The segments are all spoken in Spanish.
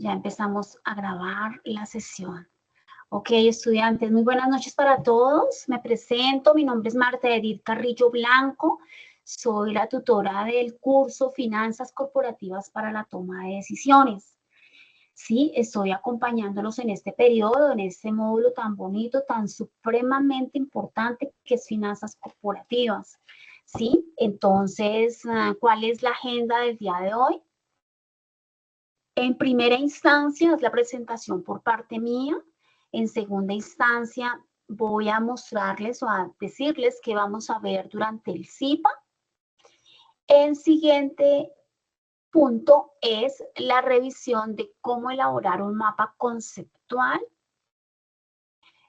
Ya empezamos a grabar la sesión. Ok, estudiantes, muy buenas noches para todos. Me presento, mi nombre es Marta Edith Carrillo Blanco. Soy la tutora del curso Finanzas Corporativas para la Toma de Decisiones. Sí, estoy acompañándolos en este periodo, en este módulo tan bonito, tan supremamente importante que es Finanzas Corporativas. Sí, entonces, ¿cuál es la agenda del día de hoy? En primera instancia es la presentación por parte mía. En segunda instancia voy a mostrarles o a decirles qué vamos a ver durante el CIPA. El siguiente punto es la revisión de cómo elaborar un mapa conceptual.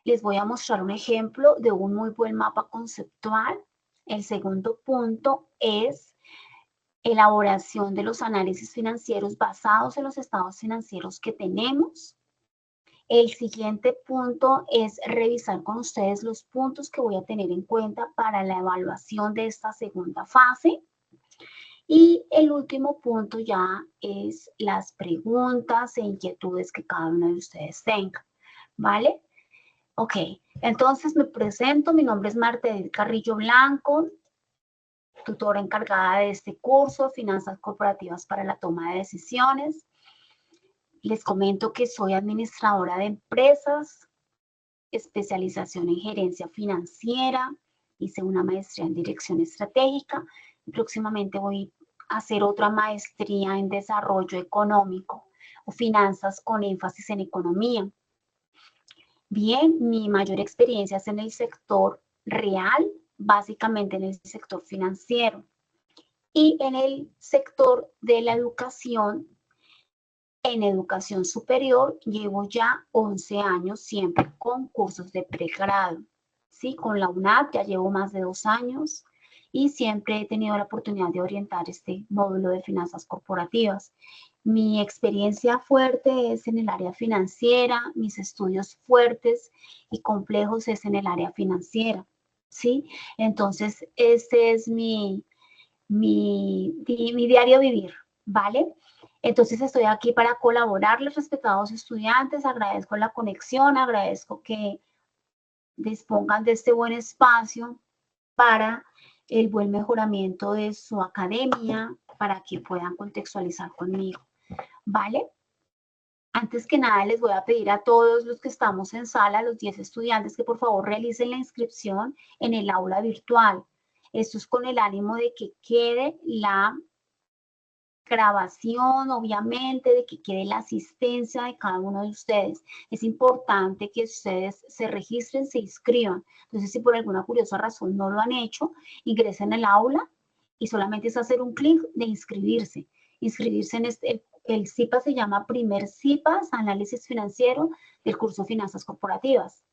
Les voy a mostrar un ejemplo de un muy buen mapa conceptual. El segundo punto es elaboración de los análisis financieros basados en los estados financieros que tenemos. El siguiente punto es revisar con ustedes los puntos que voy a tener en cuenta para la evaluación de esta segunda fase. Y el último punto ya es las preguntas e inquietudes que cada uno de ustedes tenga, ¿vale? Ok, entonces me presento, mi nombre es Marta Edith Carrillo Blanco, tutora encargada de este curso, Finanzas Corporativas para la Toma de Decisiones. Les comento que soy administradora de empresas, especialización en gerencia financiera, hice una maestría en dirección estratégica y próximamente voy a hacer otra maestría en desarrollo económico o finanzas con énfasis en economía. Bien, mi mayor experiencia es en el sector real, básicamente en el sector financiero y en el sector de la educación. En educación superior llevo ya 11 años siempre con cursos de pregrado, ¿sí? Con la UNAD ya llevo más de 2 años y siempre he tenido la oportunidad de orientar este módulo de finanzas corporativas. Mi experiencia fuerte es en el área financiera, mis estudios fuertes y complejos es en el área financiera, ¿sí? Entonces, este es mi diario vivir, ¿vale? Entonces estoy aquí para colaborarles, respetados estudiantes, agradezco la conexión, agradezco que dispongan de este buen espacio para el buen mejoramiento de su academia, para que puedan contextualizar conmigo, ¿vale? Antes que nada les voy a pedir a todos los que estamos en sala, los 10 estudiantes, que por favor realicen la inscripción en el aula virtual. Esto es con el ánimo de que quede la grabación, obviamente, de que quede la asistencia de cada uno de ustedes. Es importante que ustedes se registren, se inscriban. Entonces, si por alguna curiosa razón no lo han hecho, ingresen al aula y solamente es hacer un clic de inscribirse. Inscribirse en el CIPA se llama Primer CIPAS, Análisis Financiero del curso Finanzas Corporativas.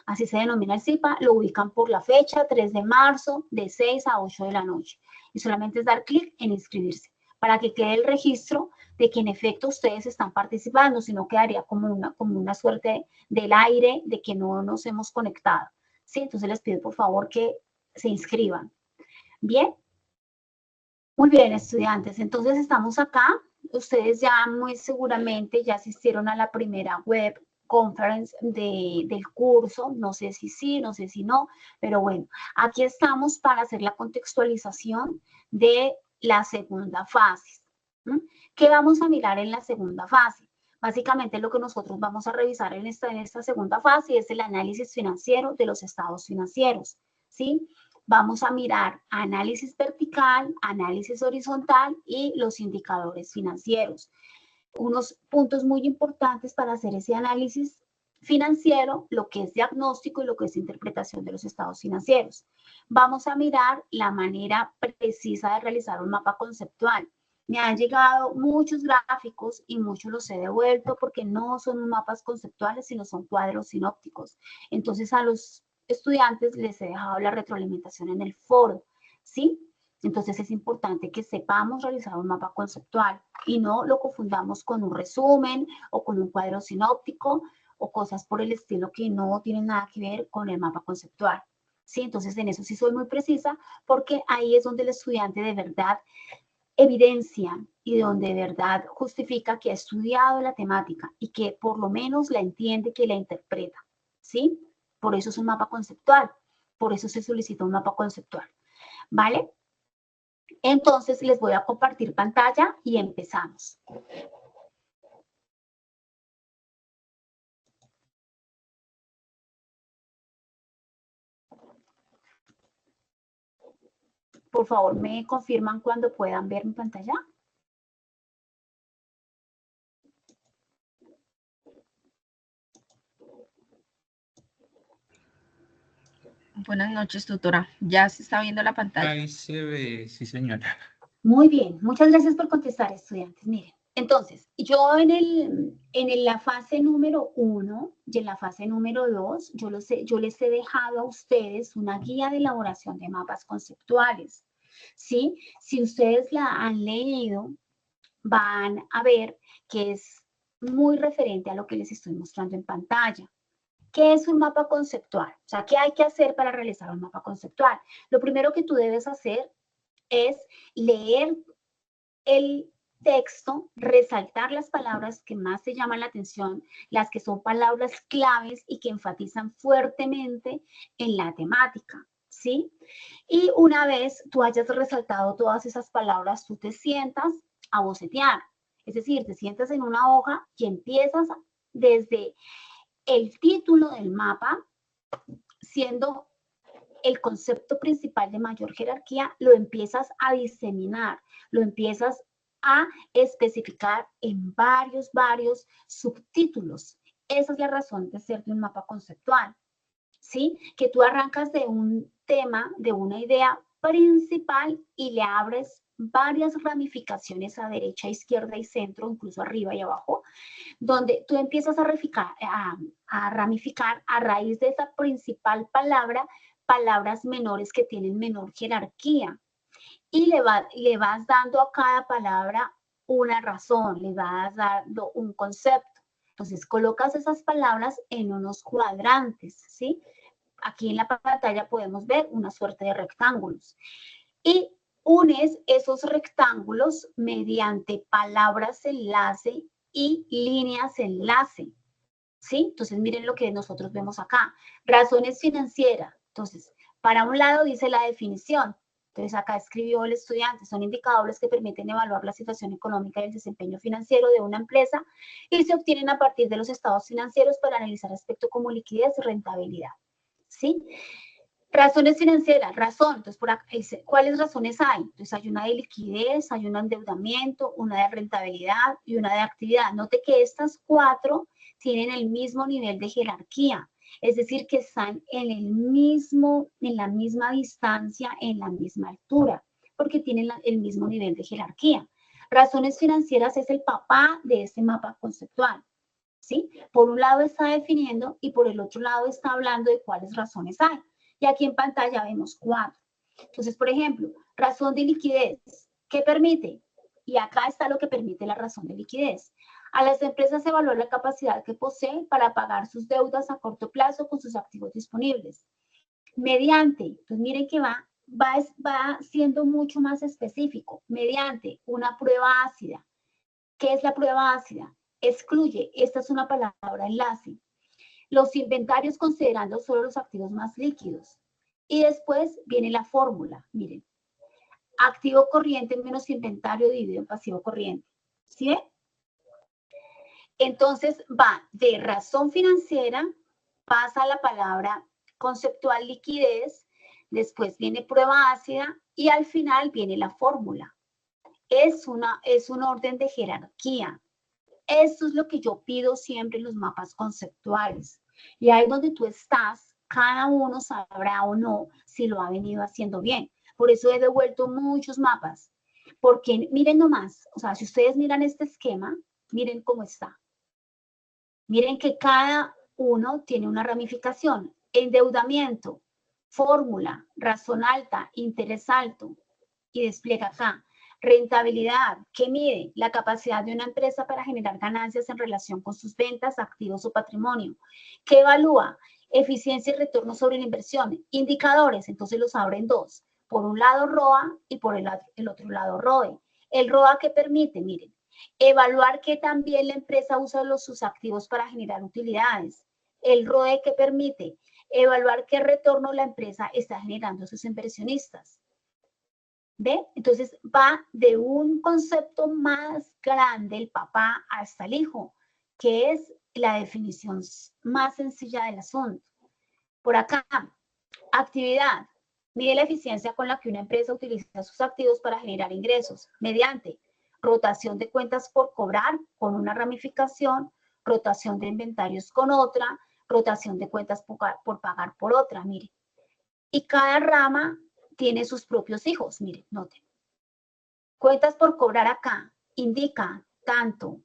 Así se denomina el CIPA, lo ubican por la fecha, 3 de marzo, de 6 a 8 de la noche. Y solamente es dar clic en inscribirse, para que quede el registro de que en efecto ustedes están participando, si no quedaría como una suerte del aire de que no nos hemos conectado. ¿Sí? Entonces les pido por favor que se inscriban. ¿Bien? Muy bien, estudiantes. Entonces estamos acá. Ustedes ya muy seguramente ya asistieron a la primera web conference del curso, no sé si sí, no sé si no, pero bueno, aquí estamos para hacer la contextualización de la segunda fase. ¿Qué vamos a mirar en la segunda fase? Básicamente lo que nosotros vamos a revisar en esta segunda fase es el análisis financiero de los estados financieros, ¿sí? Vamos a mirar análisis vertical, análisis horizontal y los indicadores financieros. Unos puntos muy importantes para hacer ese análisis financiero, lo que es diagnóstico y lo que es interpretación de los estados financieros. Vamos a mirar la manera precisa de realizar un mapa conceptual. Me han llegado muchos gráficos y muchos los he devuelto porque no son mapas conceptuales, sino son cuadros sinópticos. Entonces a los estudiantes les he dejado la retroalimentación en el foro, ¿sí? Entonces es importante que sepamos realizar un mapa conceptual y no lo confundamos con un resumen o con un cuadro sinóptico o cosas por el estilo que no tienen nada que ver con el mapa conceptual. ¿Sí? Entonces en eso sí soy muy precisa porque ahí es donde el estudiante de verdad evidencia y donde de verdad justifica que ha estudiado la temática y que por lo menos la entiende, que la interpreta, ¿sí? Por eso es un mapa conceptual, por eso se solicita un mapa conceptual, ¿vale? Entonces les voy a compartir pantalla y empezamos. Por favor, ¿me confirman cuando puedan ver mi pantalla? Buenas noches, tutora. ¿Ya se está viendo la pantalla? Ahí se ve, sí, señora. Muy bien, muchas gracias por contestar, estudiantes. Miren, entonces, yo en la fase número 1 y en la fase número 2, yo les he dejado a ustedes una guía de elaboración de mapas conceptuales, ¿sí? Si ustedes la han leído, van a ver que es muy referente a lo que les estoy mostrando en pantalla. ¿Qué es un mapa conceptual? O sea, ¿qué hay que hacer para realizar un mapa conceptual? Lo primero que tú debes hacer es leer el texto, resaltar las palabras que más te llaman la atención, las que son palabras claves y que enfatizan fuertemente en la temática, ¿sí? Y una vez tú hayas resaltado todas esas palabras, tú te sientas a bocetear. Es decir, te sientas en una hoja y empiezas desde el título del mapa, siendo el concepto principal de mayor jerarquía, lo empiezas a diseminar, lo empiezas a especificar en varios subtítulos. Esa es la razón de ser de un mapa conceptual, ¿sí? Que tú arrancas de un tema, de una idea principal y le abres varias ramificaciones a derecha, izquierda y centro, incluso arriba y abajo, donde tú empiezas a ramificar a raíz de esa principal palabra, palabras menores que tienen menor jerarquía. Y le vas dando a cada palabra una razón, le vas dando un concepto. Entonces, colocas esas palabras en unos cuadrantes, ¿sí? Aquí en la pantalla podemos ver una suerte de rectángulos. Y unes esos rectángulos mediante palabras enlace y líneas enlace, ¿sí? Entonces, miren lo que nosotros vemos acá. Razones financieras. Entonces, para un lado dice la definición. Entonces, acá escribió el estudiante, son indicadores que permiten evaluar la situación económica y el desempeño financiero de una empresa y se obtienen a partir de los estados financieros para analizar aspectos como liquidez y rentabilidad, ¿sí? Razones financieras, razón. Entonces, por acá dice, ¿cuáles razones hay? Entonces, hay una de liquidez, hay un endeudamiento, una de rentabilidad y una de actividad. Note que estas cuatro tienen el mismo nivel de jerarquía, es decir, que están en la misma distancia, en la misma altura, porque tienen el mismo nivel de jerarquía. Razones financieras es el papá de este mapa conceptual, ¿sí? Por un lado está definiendo y por el otro lado está hablando de cuáles razones hay. Y aquí en pantalla vemos cuatro. Entonces, por ejemplo, razón de liquidez. ¿Qué permite? Y acá está lo que permite la razón de liquidez. A las empresas evalúa la capacidad que posee para pagar sus deudas a corto plazo con sus activos disponibles. Mediante, entonces miren que va siendo mucho más específico, mediante una prueba ácida. ¿Qué es la prueba ácida? Excluye, esta es una palabra enlace, los inventarios considerando solo los activos más líquidos. Y después viene la fórmula, miren, activo corriente menos inventario dividido en pasivo corriente. ¿Sí ven? Entonces va de razón financiera, pasa a la palabra conceptual liquidez, después viene prueba ácida y al final viene la fórmula. Es un orden de jerarquía. Esto es lo que yo pido siempre en los mapas conceptuales. Y ahí donde tú estás, cada uno sabrá o no si lo ha venido haciendo bien. Por eso he devuelto muchos mapas. Porque miren nomás, o sea, si ustedes miran este esquema, miren cómo está. Miren que cada uno tiene una ramificación. Endeudamiento, fórmula, razón alta, interés alto. Y despliega acá. Rentabilidad, que mide la capacidad de una empresa para generar ganancias en relación con sus ventas, activos o patrimonio. ¿Qué evalúa? Eficiencia y retorno sobre la inversión. Indicadores, entonces los abren dos. Por un lado ROA y por el otro lado ROE. ¿El ROA qué permite? Miren, evaluar que también la empresa usa sus activos para generar utilidades. ¿El ROE qué permite? Evaluar qué retorno la empresa está generando a sus inversionistas. ¿Ve? Entonces va de un concepto más grande, el papá, hasta el hijo, que es la definición más sencilla del asunto. Por acá, actividad. Mide la eficiencia con la que una empresa utiliza sus activos para generar ingresos mediante rotación de cuentas por cobrar con una ramificación, rotación de inventarios con otra, rotación de cuentas por pagar por otra, mire. Y cada rama tiene sus propios hijos, mire, noten. Cuentas por cobrar acá indica tanto.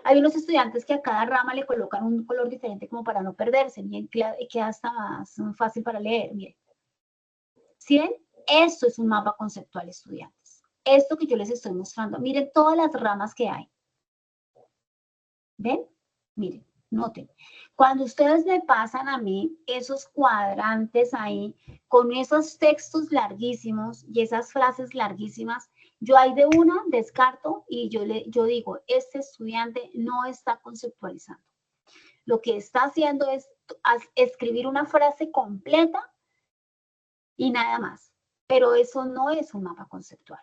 Hay unos estudiantes que a cada rama le colocan un color diferente como para no perderse, y queda hasta más fácil para leer, mire. ¿Sí ven? Esto es un mapa conceptual, estudiantes. Esto que yo les estoy mostrando, miren todas las ramas que hay. ¿Ven? Miren, noten. Cuando ustedes me pasan a mí esos cuadrantes ahí, con esos textos larguísimos y esas frases larguísimas, yo ahí de una descarto y yo digo, este estudiante no está conceptualizando. Lo que está haciendo es escribir una frase completa y nada más. Pero eso no es un mapa conceptual.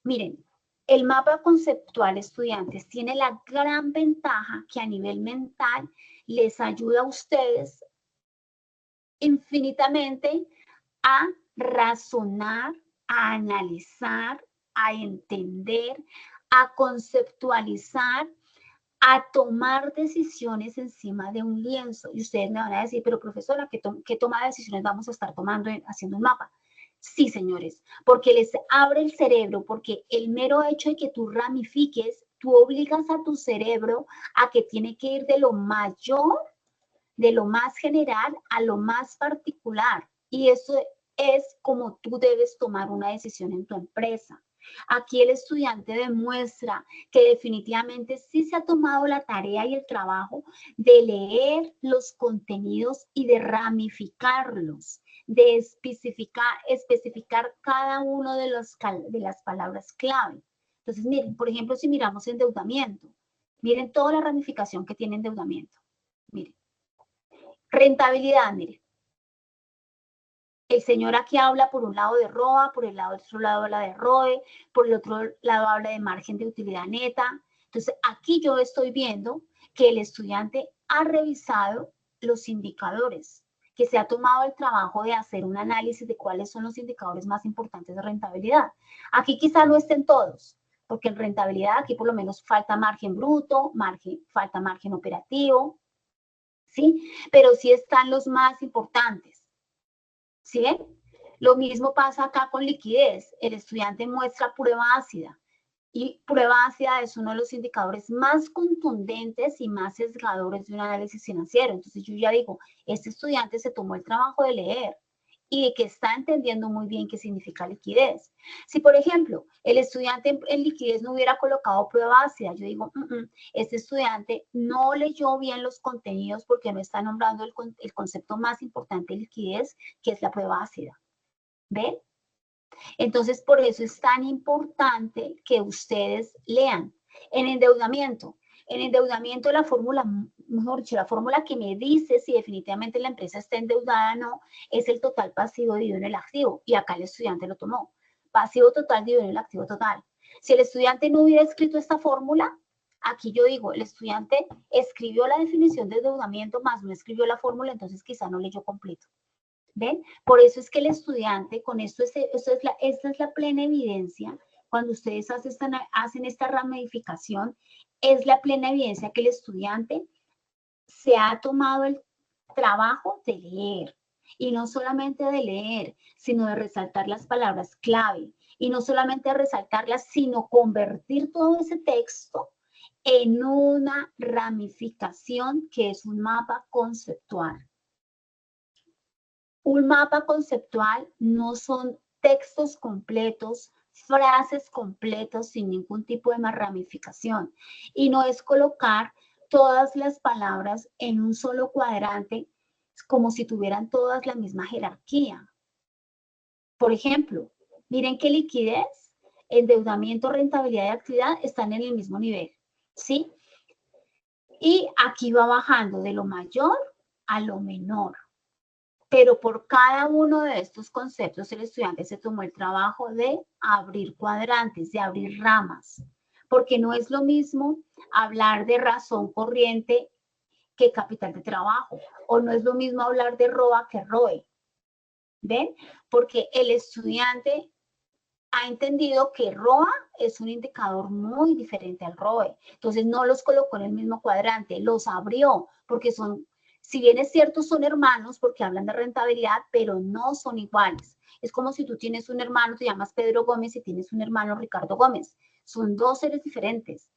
Miren, el mapa conceptual, estudiantes, tiene la gran ventaja que a nivel mental les ayuda a ustedes infinitamente a razonar, a analizar, a entender, a conceptualizar, a tomar decisiones encima de un lienzo. Y ustedes me van a decir, pero profesora, ¿qué toma de decisiones vamos a estar tomando haciendo un mapa? Sí, señores, porque les abre el cerebro, porque el mero hecho de que tú ramifiques, tú obligas a tu cerebro a que tiene que ir de lo mayor, de lo más general a lo más particular. Y eso es como tú debes tomar una decisión en tu empresa. Aquí el estudiante demuestra que definitivamente sí se ha tomado la tarea y el trabajo de leer los contenidos y de ramificarlos, de especificar cada uno de las palabras clave. Entonces, miren, por ejemplo, si miramos endeudamiento, miren toda la ramificación que tiene endeudamiento. Miren, rentabilidad, miren. El señor aquí habla por un lado de ROA, por el otro lado habla de ROE, por el otro lado habla de margen de utilidad neta. Entonces, aquí yo estoy viendo que el estudiante ha revisado los indicadores, que se ha tomado el trabajo de hacer un análisis de cuáles son los indicadores más importantes de rentabilidad. Aquí quizá no estén todos, porque en rentabilidad aquí por lo menos falta margen bruto, falta margen operativo, ¿sí? Pero sí están los más importantes. ¿Sí ven? Lo mismo pasa acá con liquidez. El estudiante muestra prueba ácida. Y prueba ácida es uno de los indicadores más contundentes y más sesgadores de un análisis financiero. Entonces yo ya digo, este estudiante se tomó el trabajo de leer y de que está entendiendo muy bien qué significa liquidez. Si, por ejemplo, el estudiante en liquidez no hubiera colocado prueba ácida, yo digo, este estudiante no leyó bien los contenidos porque no está nombrando el concepto más importante de liquidez, que es la prueba ácida. ¿Ven? Entonces, por eso es tan importante que ustedes lean. En endeudamiento, la fórmula, mejor dicho, la fórmula que me dice si definitivamente la empresa está endeudada o no, es el total pasivo dividido en el activo. Y acá el estudiante lo tomó. Pasivo total dividido en el activo total. Si el estudiante no hubiera escrito esta fórmula, aquí yo digo, el estudiante escribió la definición de endeudamiento, más no escribió la fórmula, entonces quizá no leyó completo. ¿Ven? Por eso es que el estudiante, con esta es la plena evidencia, cuando ustedes hacen esta ramificación, es la plena evidencia que el estudiante se ha tomado el trabajo de leer. Y no solamente de leer, sino de resaltar las palabras clave. Y no solamente de resaltarlas, sino convertir todo ese texto en una ramificación que es un mapa conceptual. Un mapa conceptual no son textos completos, frases completas sin ningún tipo de más ramificación. Y no es colocar todas las palabras en un solo cuadrante como si tuvieran todas la misma jerarquía. Por ejemplo, miren que liquidez endeudamiento, rentabilidad y actividad están en el mismo nivel, ¿sí? Y aquí va bajando de lo mayor a lo menor. Pero por cada uno de estos conceptos el estudiante se tomó el trabajo de abrir cuadrantes, de abrir ramas, porque no es lo mismo hablar de razón corriente que capital de trabajo, o no es lo mismo hablar de ROA que ROE, ¿ven? Porque el estudiante ha entendido que ROA es un indicador muy diferente al ROE, entonces no los colocó en el mismo cuadrante, los abrió, porque son, si bien es cierto, son hermanos porque hablan de rentabilidad, pero no son iguales. Es como si tú tienes un hermano, te llamas Pedro Gómez y tienes un hermano Ricardo Gómez. Son dos seres diferentes.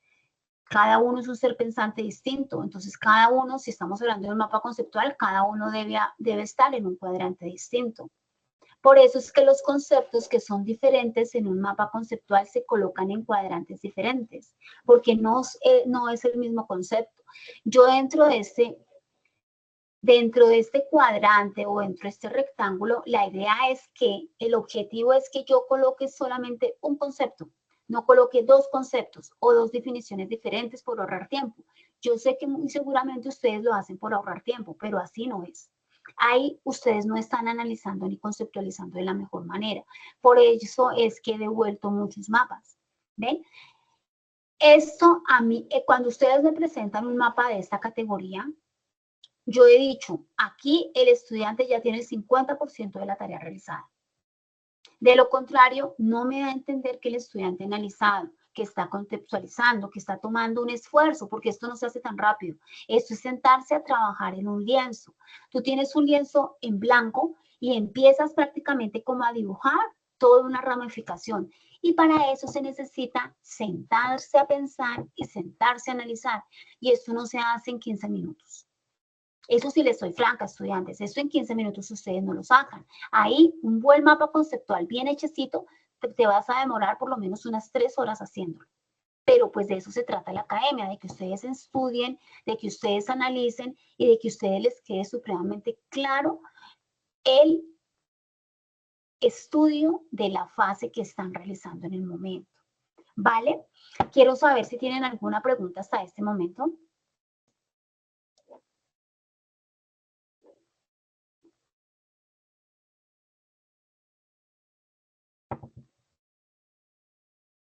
Cada uno es un ser pensante distinto. Entonces, cada uno, si estamos hablando de un mapa conceptual, cada uno debe estar en un cuadrante distinto. Por eso es que los conceptos que son diferentes en un mapa conceptual se colocan en cuadrantes diferentes, porque no es el mismo concepto. Yo dentro de este cuadrante o dentro de este rectángulo, la idea es que el objetivo es que yo coloque solamente un concepto, no coloque dos conceptos o dos definiciones diferentes por ahorrar tiempo. Yo sé que muy seguramente ustedes lo hacen por ahorrar tiempo, pero así no es. Ahí ustedes no están analizando ni conceptualizando de la mejor manera. Por eso es que he devuelto muchos mapas. ¿Ven? Esto a mí, cuando ustedes me presentan un mapa de esta categoría, yo he dicho, aquí el estudiante ya tiene el 50% de la tarea realizada. De lo contrario, no me da a entender que el estudiante analizado, que está contextualizando, que está tomando un esfuerzo, porque esto no se hace tan rápido. Esto es sentarse a trabajar en un lienzo. Tú tienes un lienzo en blanco y empiezas prácticamente como a dibujar toda una ramificación. Y para eso se necesita sentarse a pensar y sentarse a analizar. Y esto no se hace en 15 minutos. Eso sí les soy franca, estudiantes. Esto en 15 minutos ustedes no lo sacan. Ahí, un buen mapa conceptual bien hechecito, te vas a demorar por lo menos unas 3 horas haciéndolo. Pero pues de eso se trata la academia, de que ustedes estudien, de que ustedes analicen y de que a ustedes les quede supremamente claro el estudio de la fase que están realizando en el momento. ¿Vale? Quiero saber si tienen alguna pregunta hasta este momento.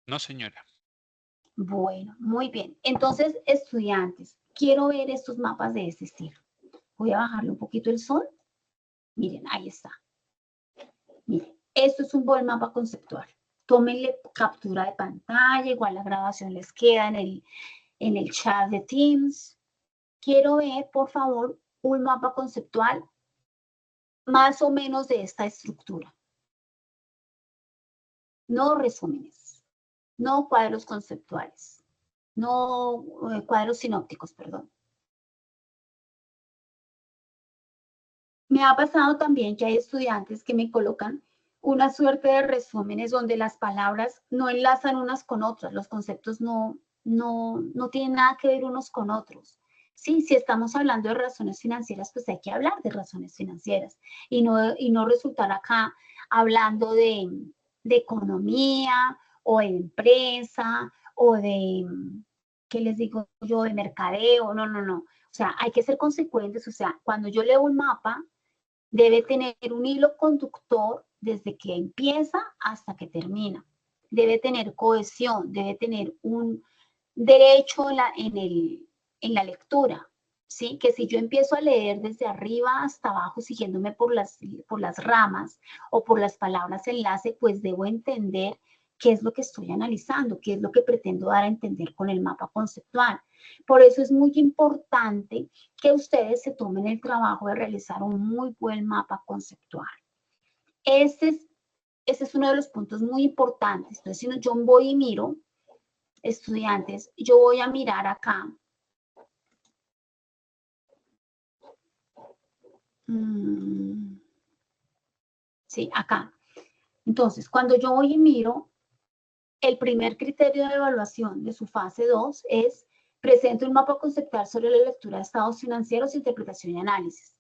No, señora. Bueno, muy bien. Entonces, estudiantes, quiero ver estos mapas de este estilo. Voy a bajarle un poquito el sol. Miren, ahí está. Miren, esto es un buen mapa conceptual. Tómenle captura de pantalla, igual la grabación les queda en el chat de Teams. Quiero ver, por favor, un mapa conceptual más o menos de esta estructura. No resúmenes, no cuadros conceptuales, no cuadros sinópticos, perdón. Me ha pasado también que hay estudiantes que me colocan una suerte de resúmenes donde las palabras no enlazan unas con otras, los conceptos no tienen nada que ver unos con otros. Sí, si estamos hablando de razones financieras, pues hay que hablar de razones financieras y no resultar acá hablando de economía o de empresa o de, ¿qué les digo yo?, de mercadeo. No. O sea, hay que ser consecuentes. O sea, cuando yo leo un mapa, debe tener un hilo conductor desde que empieza hasta que termina. Debe tener cohesión, debe tener un derecho en la lectura, ¿sí? Que si yo empiezo a leer desde arriba hasta abajo, siguiéndome por las ramas o por las palabras enlace, pues debo entender qué es lo que estoy analizando, qué es lo que pretendo dar a entender con el mapa conceptual. Por eso es muy importante que ustedes se tomen el trabajo de realizar un muy buen mapa conceptual. Ese es uno de los puntos muy importantes. Entonces, si yo voy y miro, estudiantes, yo voy a mirar acá. Sí, acá. Entonces, cuando yo voy y miro, el primer criterio de evaluación de su fase 2 es presente un mapa conceptual sobre la lectura de estados financieros, interpretación y análisis.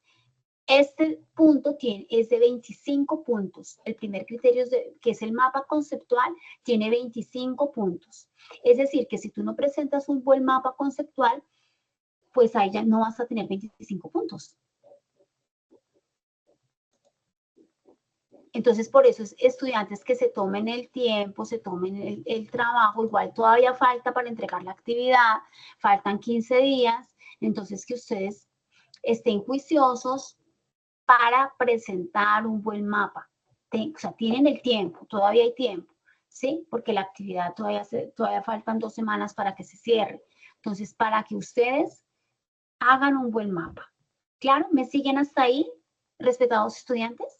Este punto es de 25 puntos. El primer criterio, que es el mapa conceptual, tiene 25 puntos. Es decir, que si tú no presentas un buen mapa conceptual, pues ahí ya no vas a tener 25 puntos. Entonces, por eso es estudiantes que se tomen el tiempo, se tomen el trabajo, igual todavía falta para entregar la actividad, faltan 15 días, entonces que ustedes estén juiciosos para presentar un buen mapa. O sea, tienen el tiempo, todavía hay tiempo, ¿sí? Porque la actividad todavía faltan 2 semanas para que se cierre. Entonces, para que ustedes hagan un buen mapa. ¿Claro? ¿Me siguen hasta ahí, respetados estudiantes?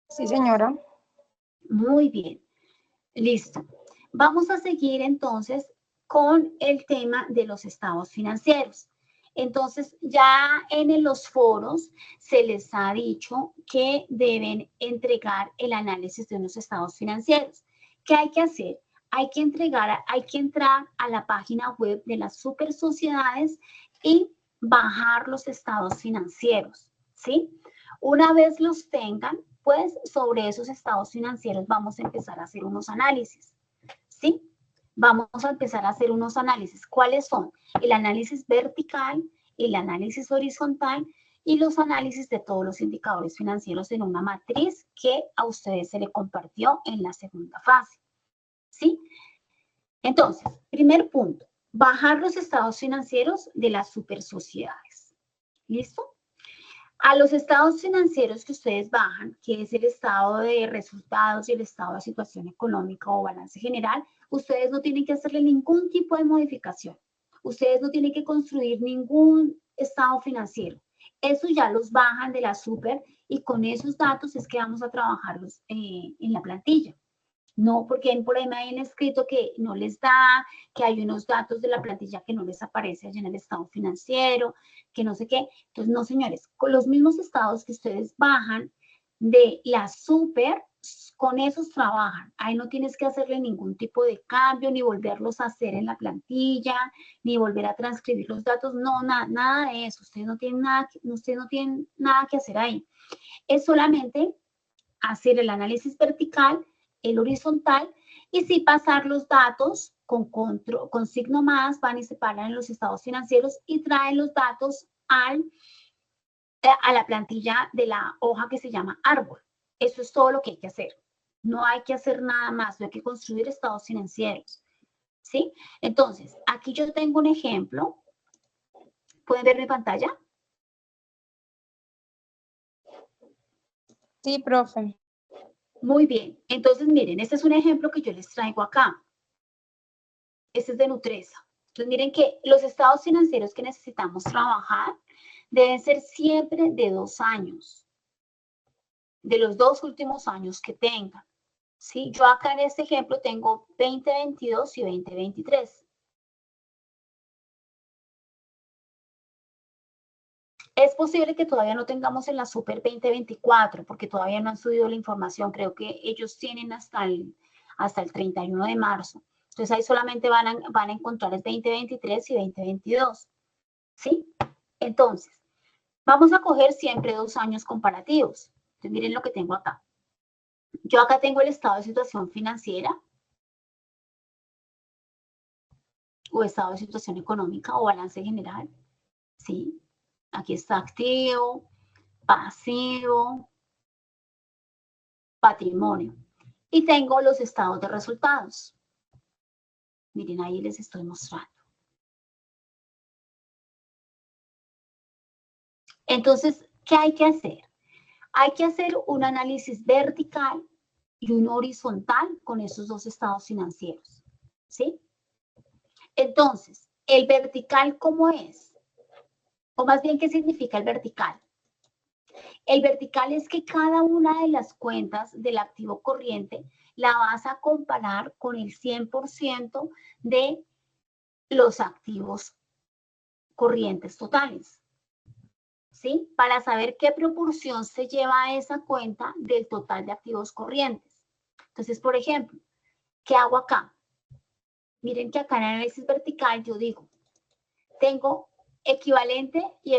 Sí, señora. Muy bien, listo. Vamos a seguir entonces con el tema de los estados financieros. Entonces, ya en los foros se les ha dicho que deben entregar el análisis de unos estados financieros. ¿Qué hay que hacer? Hay que entrar a la página web de las super sociedades y bajar los estados financieros, ¿sí? Una vez los tengan, pues sobre esos estados financieros vamos a empezar a hacer unos análisis, ¿sí? Vamos a empezar a hacer unos análisis. ¿Cuáles son? El análisis vertical, el análisis horizontal y los análisis de todos los indicadores financieros en una matriz que a ustedes se le compartió en la segunda fase, ¿sí? Entonces, primer punto, bajar los estados financieros de las super sociedades. ¿Listo? A los estados financieros que ustedes bajan, que es el estado de resultados y el estado de situación económica o balance general, ustedes no tienen que hacerle ningún tipo de modificación. Ustedes no tienen que construir ningún estado financiero. Eso ya los bajan de la super y con esos datos es que vamos a trabajarlos en la plantilla. No, porque por ahí me hayan escrito que no les da, que hay unos datos de la plantilla que no les aparece allá en el estado financiero, que no sé qué. Entonces, no, señores, con los mismos estados que ustedes bajan de la super, con esos trabajan. Ahí no tienes que hacerle ningún tipo de cambio, ni volverlos a hacer en la plantilla, ni volver a transcribir los datos. No, nada de eso. Ustedes no tienen nada que hacer ahí. Es solamente hacer el análisis vertical, el horizontal, y sí pasar los datos con signo más, van y se paran en los estados financieros y traen los datos a la plantilla de la hoja que se llama árbol. Eso es todo lo que hay que hacer. No hay que hacer nada más, no hay que construir estados financieros, ¿sí? Entonces, aquí yo tengo un ejemplo. ¿Pueden ver mi pantalla? Sí, profe. Muy bien. Entonces, miren, este es un ejemplo que yo les traigo acá. Este es de Nutresa. Entonces, miren que los estados financieros que necesitamos trabajar deben ser siempre de 2 años, de los 2 últimos años que tengan. ¿Sí? Yo acá en este ejemplo tengo 2022 y 2023. Es posible que todavía no tengamos en la Super 2024, porque todavía no han subido la información. Creo que ellos tienen hasta el 31 de marzo. Entonces, ahí solamente van a encontrar el 2023 y 2022. ¿Sí? Entonces, vamos a coger siempre 2 años comparativos. Entonces, miren lo que tengo acá. Yo acá tengo el estado de situación financiera o estado de situación económica o balance general. ¿Sí? Aquí está activo, pasivo, patrimonio. Y tengo los estados de resultados. Miren, ahí les estoy mostrando. Entonces, ¿qué hay que hacer? Hay que hacer un análisis vertical y un horizontal con esos 2 estados financieros. ¿Sí? Entonces, ¿el vertical cómo es? O más bien, ¿qué significa el vertical? El vertical es que cada una de las cuentas del activo corriente la vas a comparar con el 100% de los activos corrientes totales. ¿Sí? Para saber qué proporción se lleva a esa cuenta del total de activos corrientes. Entonces, por ejemplo, ¿qué hago acá? Miren que acá en análisis vertical yo digo, tengo equivalente y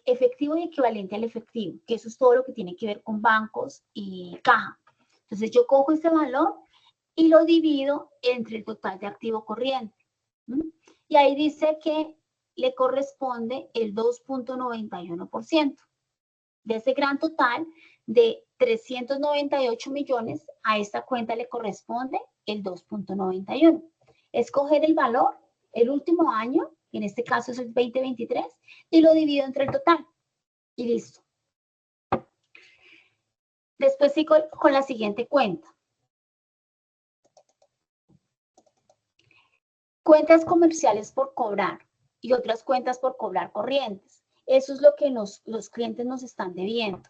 efectivo y equivalente al efectivo, que eso es todo lo que tiene que ver con bancos y caja. Entonces yo cojo ese valor y lo divido entre el total de activo corriente. Y ahí dice que le corresponde el 2.91%. De ese gran total de 398 millones, a esta cuenta le corresponde el 2.91. Escoger el valor, el último año, en este caso es el 2023, y lo divido entre el total. Y listo. Después sigo con la siguiente cuenta. Cuentas comerciales por cobrar y otras cuentas por cobrar corrientes. Eso es lo que los clientes nos están debiendo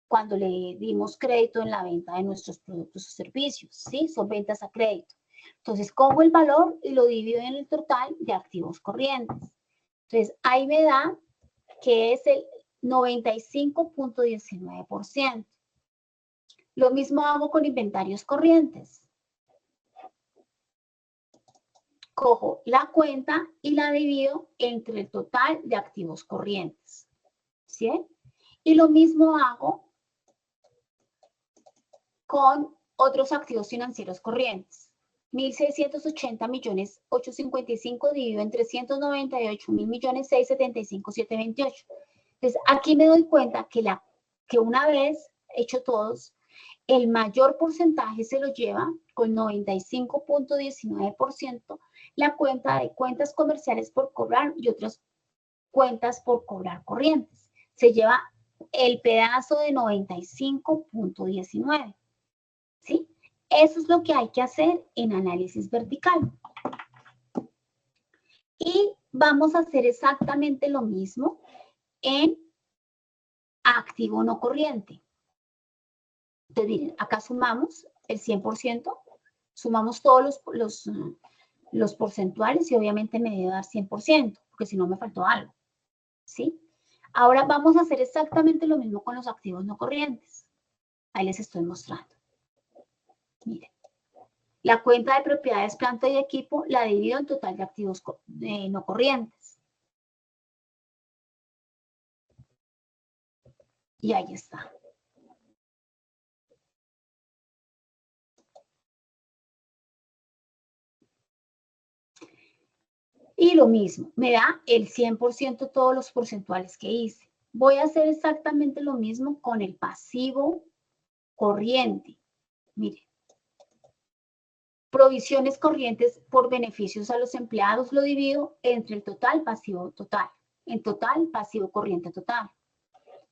cuando le dimos crédito en la venta de nuestros productos o servicios, ¿sí? Son ventas a crédito. Entonces, cojo el valor y lo divido en el total de activos corrientes. Entonces, ahí me da que es el 95.19%. Lo mismo hago con inventarios corrientes. Cojo la cuenta y la divido entre el total de activos corrientes. ¿Sí? Y lo mismo hago con otros activos financieros corrientes. 1.680 millones 855 dividido en 398 mil millones 675 728. Entonces, aquí me doy cuenta que una vez hecho todos, el mayor porcentaje se lo lleva con 95.19% la cuenta de cuentas comerciales por cobrar y otras cuentas por cobrar corrientes. Se lleva el pedazo de 95.19%. ¿Sí? Eso es lo que hay que hacer en análisis vertical. Y vamos a hacer exactamente lo mismo en activo no corriente. Entonces, miren, acá sumamos el 100%, sumamos todos los porcentuales y obviamente me debe dar 100%, porque si no me faltó algo. ¿Sí? Ahora vamos a hacer exactamente lo mismo con los activos no corrientes. Ahí les estoy mostrando. Miren. La cuenta de propiedades, planta y equipo la divido en total de activos no corrientes. Y ahí está. Y lo mismo, me da el 100% todos los porcentuales que hice. Voy a hacer exactamente lo mismo con el pasivo corriente. Miren. Provisiones corrientes por beneficios a los empleados lo divido entre el total pasivo total. En total pasivo corriente total.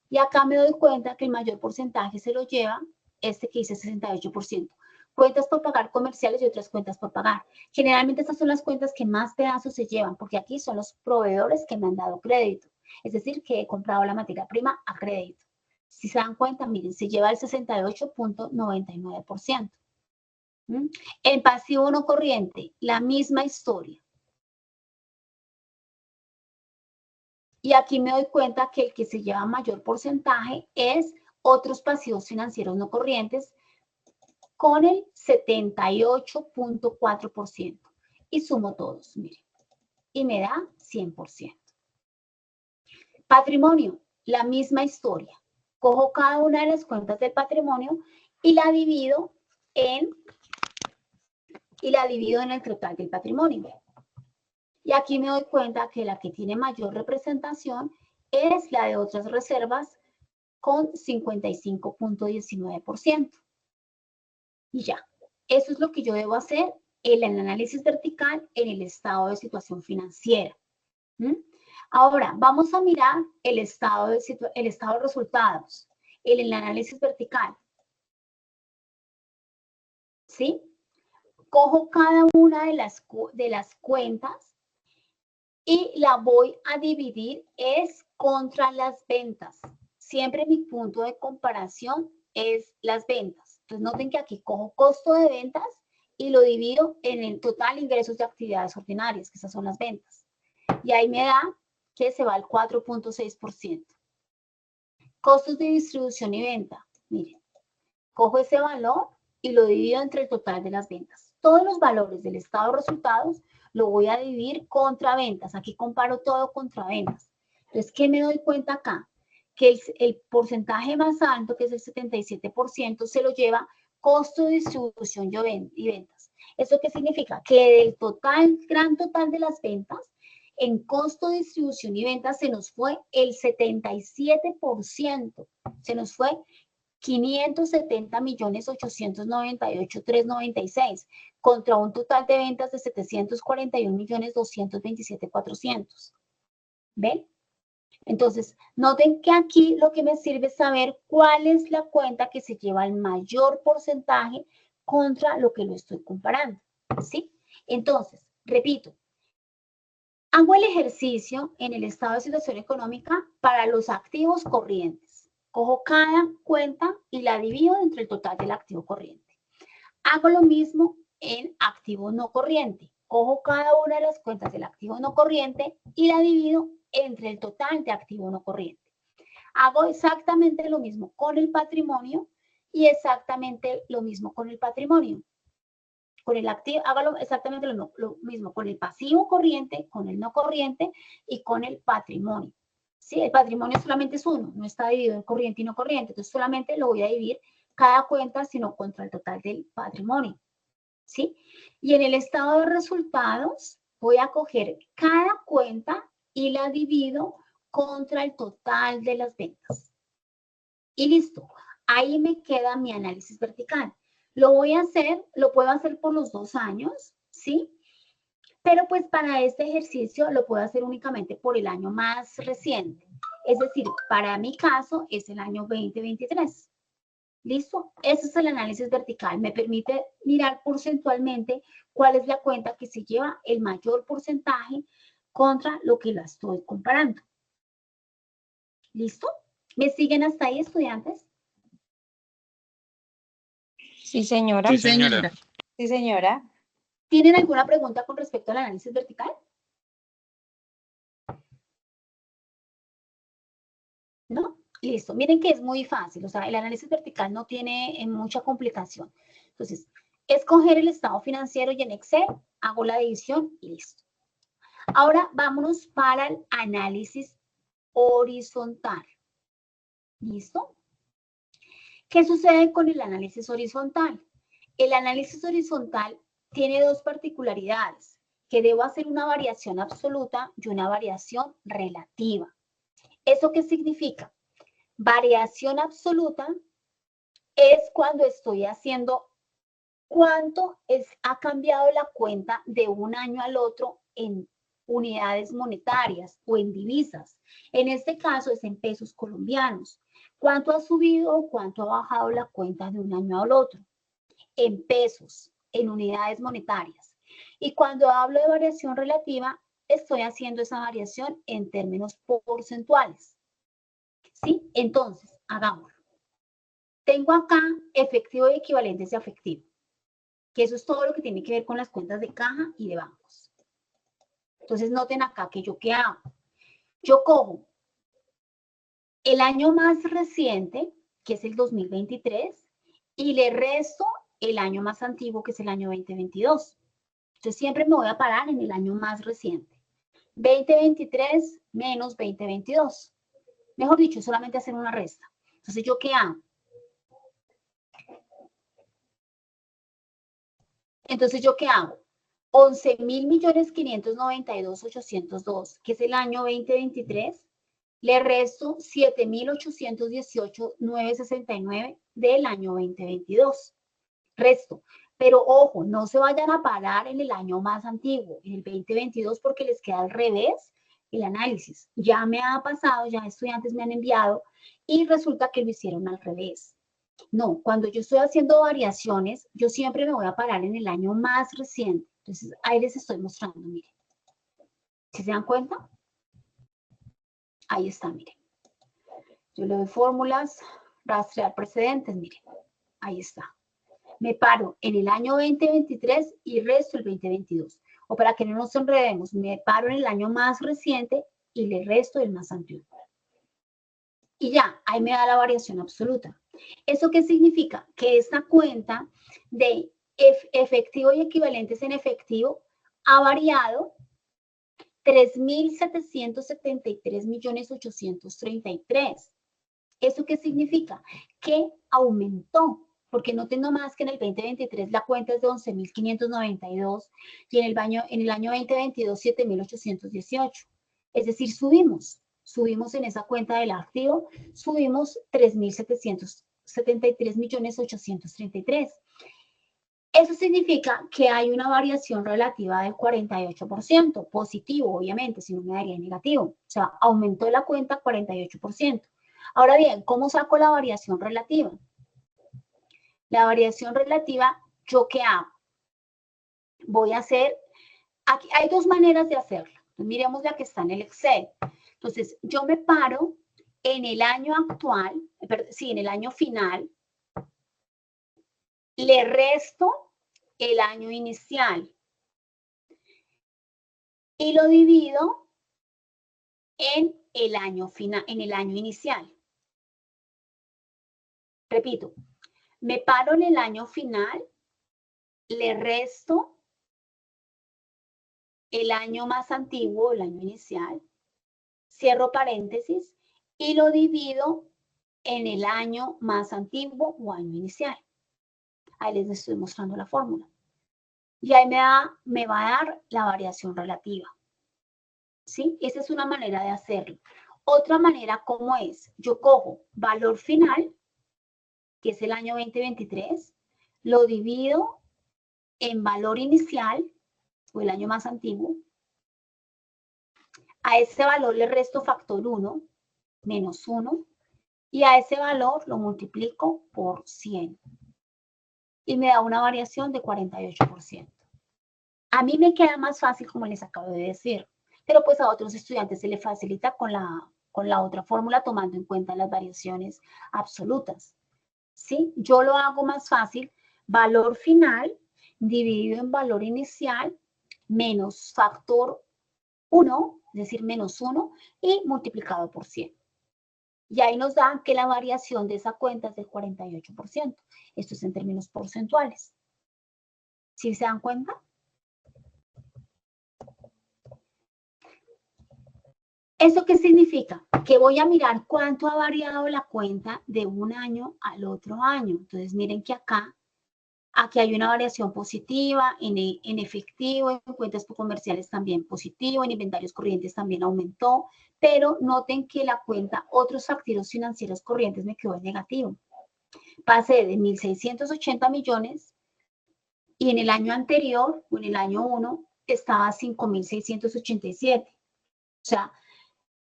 Y acá me doy cuenta que el mayor porcentaje se lo lleva este que dice 68%. Cuentas por pagar comerciales y otras cuentas por pagar. Generalmente estas son las cuentas que más pedazos se llevan, porque aquí son los proveedores que me han dado crédito. Es decir, que he comprado la materia prima a crédito. Si se dan cuenta, miren, se lleva el 68.99%. En pasivo no corriente, la misma historia. Y aquí me doy cuenta que el que se lleva mayor porcentaje es otros pasivos financieros no corrientes con el 78.4%. Y sumo todos, miren. Y me da 100%. Patrimonio, la misma historia. Cojo cada una de las cuentas del patrimonio y la divido en el total del patrimonio. Y aquí me doy cuenta que la que tiene mayor representación es la de otras reservas con 55.19%. Y ya, eso es lo que yo debo hacer en el análisis vertical en el estado de situación financiera. Ahora, vamos a mirar el estado de resultados en el análisis vertical. ¿Sí? Cojo cada una de las cuentas y la voy a dividir es contra las ventas. Siempre mi punto de comparación es las ventas. Entonces noten que aquí cojo costo de ventas y lo divido en el total ingresos de actividades ordinarias, que esas son las ventas. Y ahí me da que se va al 4.6%. Costos de distribución y venta. Miren, cojo ese valor y lo divido entre el total de las ventas. Todos los valores del estado de resultados lo voy a dividir contra ventas. Aquí comparo todo contra ventas. Entonces, ¿qué me doy cuenta acá? Que el porcentaje más alto, que es el 77%, se lo lleva costo de distribución y ventas. ¿Eso qué significa? Que del total, gran total de las ventas, en costo de distribución y ventas se nos fue el 77%. Se nos fue 570.898.396 contra un total de ventas de 741.227.400. ¿Ven? Entonces, noten que aquí lo que me sirve es saber cuál es la cuenta que se lleva el mayor porcentaje contra lo que lo estoy comparando, ¿sí? Entonces, repito, hago el ejercicio en el estado de situación económica para los activos corrientes. Cojo cada cuenta y la divido entre el total del activo corriente. Hago lo mismo en activo no corriente. Cojo cada una de las cuentas del activo no corriente y la divido entre el total de activo no corriente. Hago exactamente lo mismo con el patrimonio y exactamente lo mismo con el patrimonio. Con el activo, hago exactamente lo mismo con el pasivo corriente, con el no corriente y con el patrimonio. ¿Sí? El patrimonio solamente es uno, no está dividido en corriente y no corriente, entonces solamente lo voy a dividir cada cuenta, sino contra el total del patrimonio. ¿Sí? Y en el estado de resultados voy a coger cada cuenta y la divido contra el total de las ventas. Y listo, ahí me queda mi análisis vertical. Lo voy a hacer, lo puedo hacer por los 2 años, ¿sí? Pero pues para este ejercicio lo puedo hacer únicamente por el año más reciente. Es decir, para mi caso es el año 2023. ¿Listo? Ese es el análisis vertical. Me permite mirar porcentualmente cuál es la cuenta que se lleva el mayor porcentaje contra lo que la estoy comparando. ¿Listo? ¿Me siguen hasta ahí, estudiantes? Sí, señora. Sí, señora. Sí, señora. ¿Tienen alguna pregunta con respecto al análisis vertical? ¿No? Listo. Miren que es muy fácil. O sea, el análisis vertical no tiene mucha complicación. Entonces, escoger el estado financiero y en Excel hago la división y listo. Ahora vámonos para el análisis horizontal. ¿Listo? ¿Qué sucede con el análisis horizontal? El análisis horizontal tiene 2 particularidades, que debo hacer una variación absoluta y una variación relativa. ¿Eso qué significa? Variación absoluta es cuando estoy haciendo cuánto ha cambiado la cuenta de un año al otro en unidades monetarias o en divisas. En este caso es en pesos colombianos. ¿Cuánto ha subido o cuánto ha bajado la cuenta de un año al otro? En pesos, en unidades monetarias. Y cuando hablo de variación relativa, estoy haciendo esa variación en términos porcentuales. ¿Sí? Entonces, hagámoslo. Tengo acá efectivo y equivalentes de efectivo, que eso es todo lo que tiene que ver con las cuentas de caja y de bancos. Entonces, noten acá que yo qué hago. Yo cojo el año más reciente, que es el 2023, y le resto el año más antiguo, que es el año 2022. Yo siempre me voy a parar en el año más reciente. 2023 menos 2022. Mejor dicho, solamente hacer una resta. Entonces, ¿yo qué hago? Entonces, ¿yo qué hago? 11.592.802, que es el año 2023, le resto 7.818.969 del año 2022. Resto. Pero ojo, no se vayan a parar en el año más antiguo, en el 2022, porque les queda al revés el análisis. Ya me ha pasado, ya estudiantes me han enviado y resulta que lo hicieron al revés. No, cuando yo estoy haciendo variaciones, yo siempre me voy a parar en el año más reciente. Entonces, ahí les estoy mostrando, miren. ¿Sí se dan cuenta? Ahí está, miren. Yo le doy fórmulas, rastrear precedentes, miren. Ahí está. Me paro en el año 2023 y resto el 2022. O para que no nos enredemos, me paro en el año más reciente y le resto el más antiguo. Y ya, ahí me da la variación absoluta. ¿Eso qué significa? Que esta cuenta de efectivo y equivalentes en efectivo ha variado 3.773.833.000. ¿Eso qué significa? Que aumentó, porque no tengo más que en el 2023 la cuenta es de 11.592 y en el año 2022 7.818. Es decir, subimos en esa cuenta del activo, subimos 3.773.833.000. Eso significa que hay una variación relativa del 48%, positivo, obviamente, si no me daría negativo. O sea, aumentó la cuenta 48%. Ahora bien, ¿cómo saco la variación relativa? La variación relativa, ¿yo qué hago? Voy a hacer, aquí hay dos maneras de hacerlo. Entonces, miremos la que está en el Excel. Entonces, yo me paro en el año actual, en el año final, le resto el año inicial y lo divido en el año final, en el año inicial. Repito, me paro en el año final, le resto el año más antiguo, el año inicial, cierro paréntesis y lo divido en el año más antiguo o año inicial. Ahí les estoy mostrando la fórmula. Y ahí me va a dar la variación relativa. ¿Sí? Esa es una manera de hacerlo. Otra manera, ¿cómo es? Yo cojo valor final, que es el año 2023, lo divido en valor inicial, o el año más antiguo. A ese valor le resto factor 1, menos 1, y a ese valor lo multiplico por 100. Y me da una variación de 48%. A mí me queda más fácil, como les acabo de decir, pero pues a otros estudiantes se les facilita con la otra fórmula tomando en cuenta las variaciones absolutas. ¿Sí? Yo lo hago más fácil, valor final dividido en valor inicial menos factor 1, es decir, menos 1, y multiplicado por 100. Y ahí nos da que la variación de esa cuenta es del 48%. Esto es en términos porcentuales. ¿Sí se dan cuenta? ¿Eso qué significa? Que voy a mirar cuánto ha variado la cuenta de un año al otro año. Entonces, miren que aquí hay una variación positiva, en efectivo, en cuentas comerciales también positivo, en inventarios corrientes también aumentó, pero noten que la cuenta otros activos financieros corrientes me quedó en negativo. Pasé de 1.680 millones y en el año anterior, o en el año 1, estaba 5.687. O sea,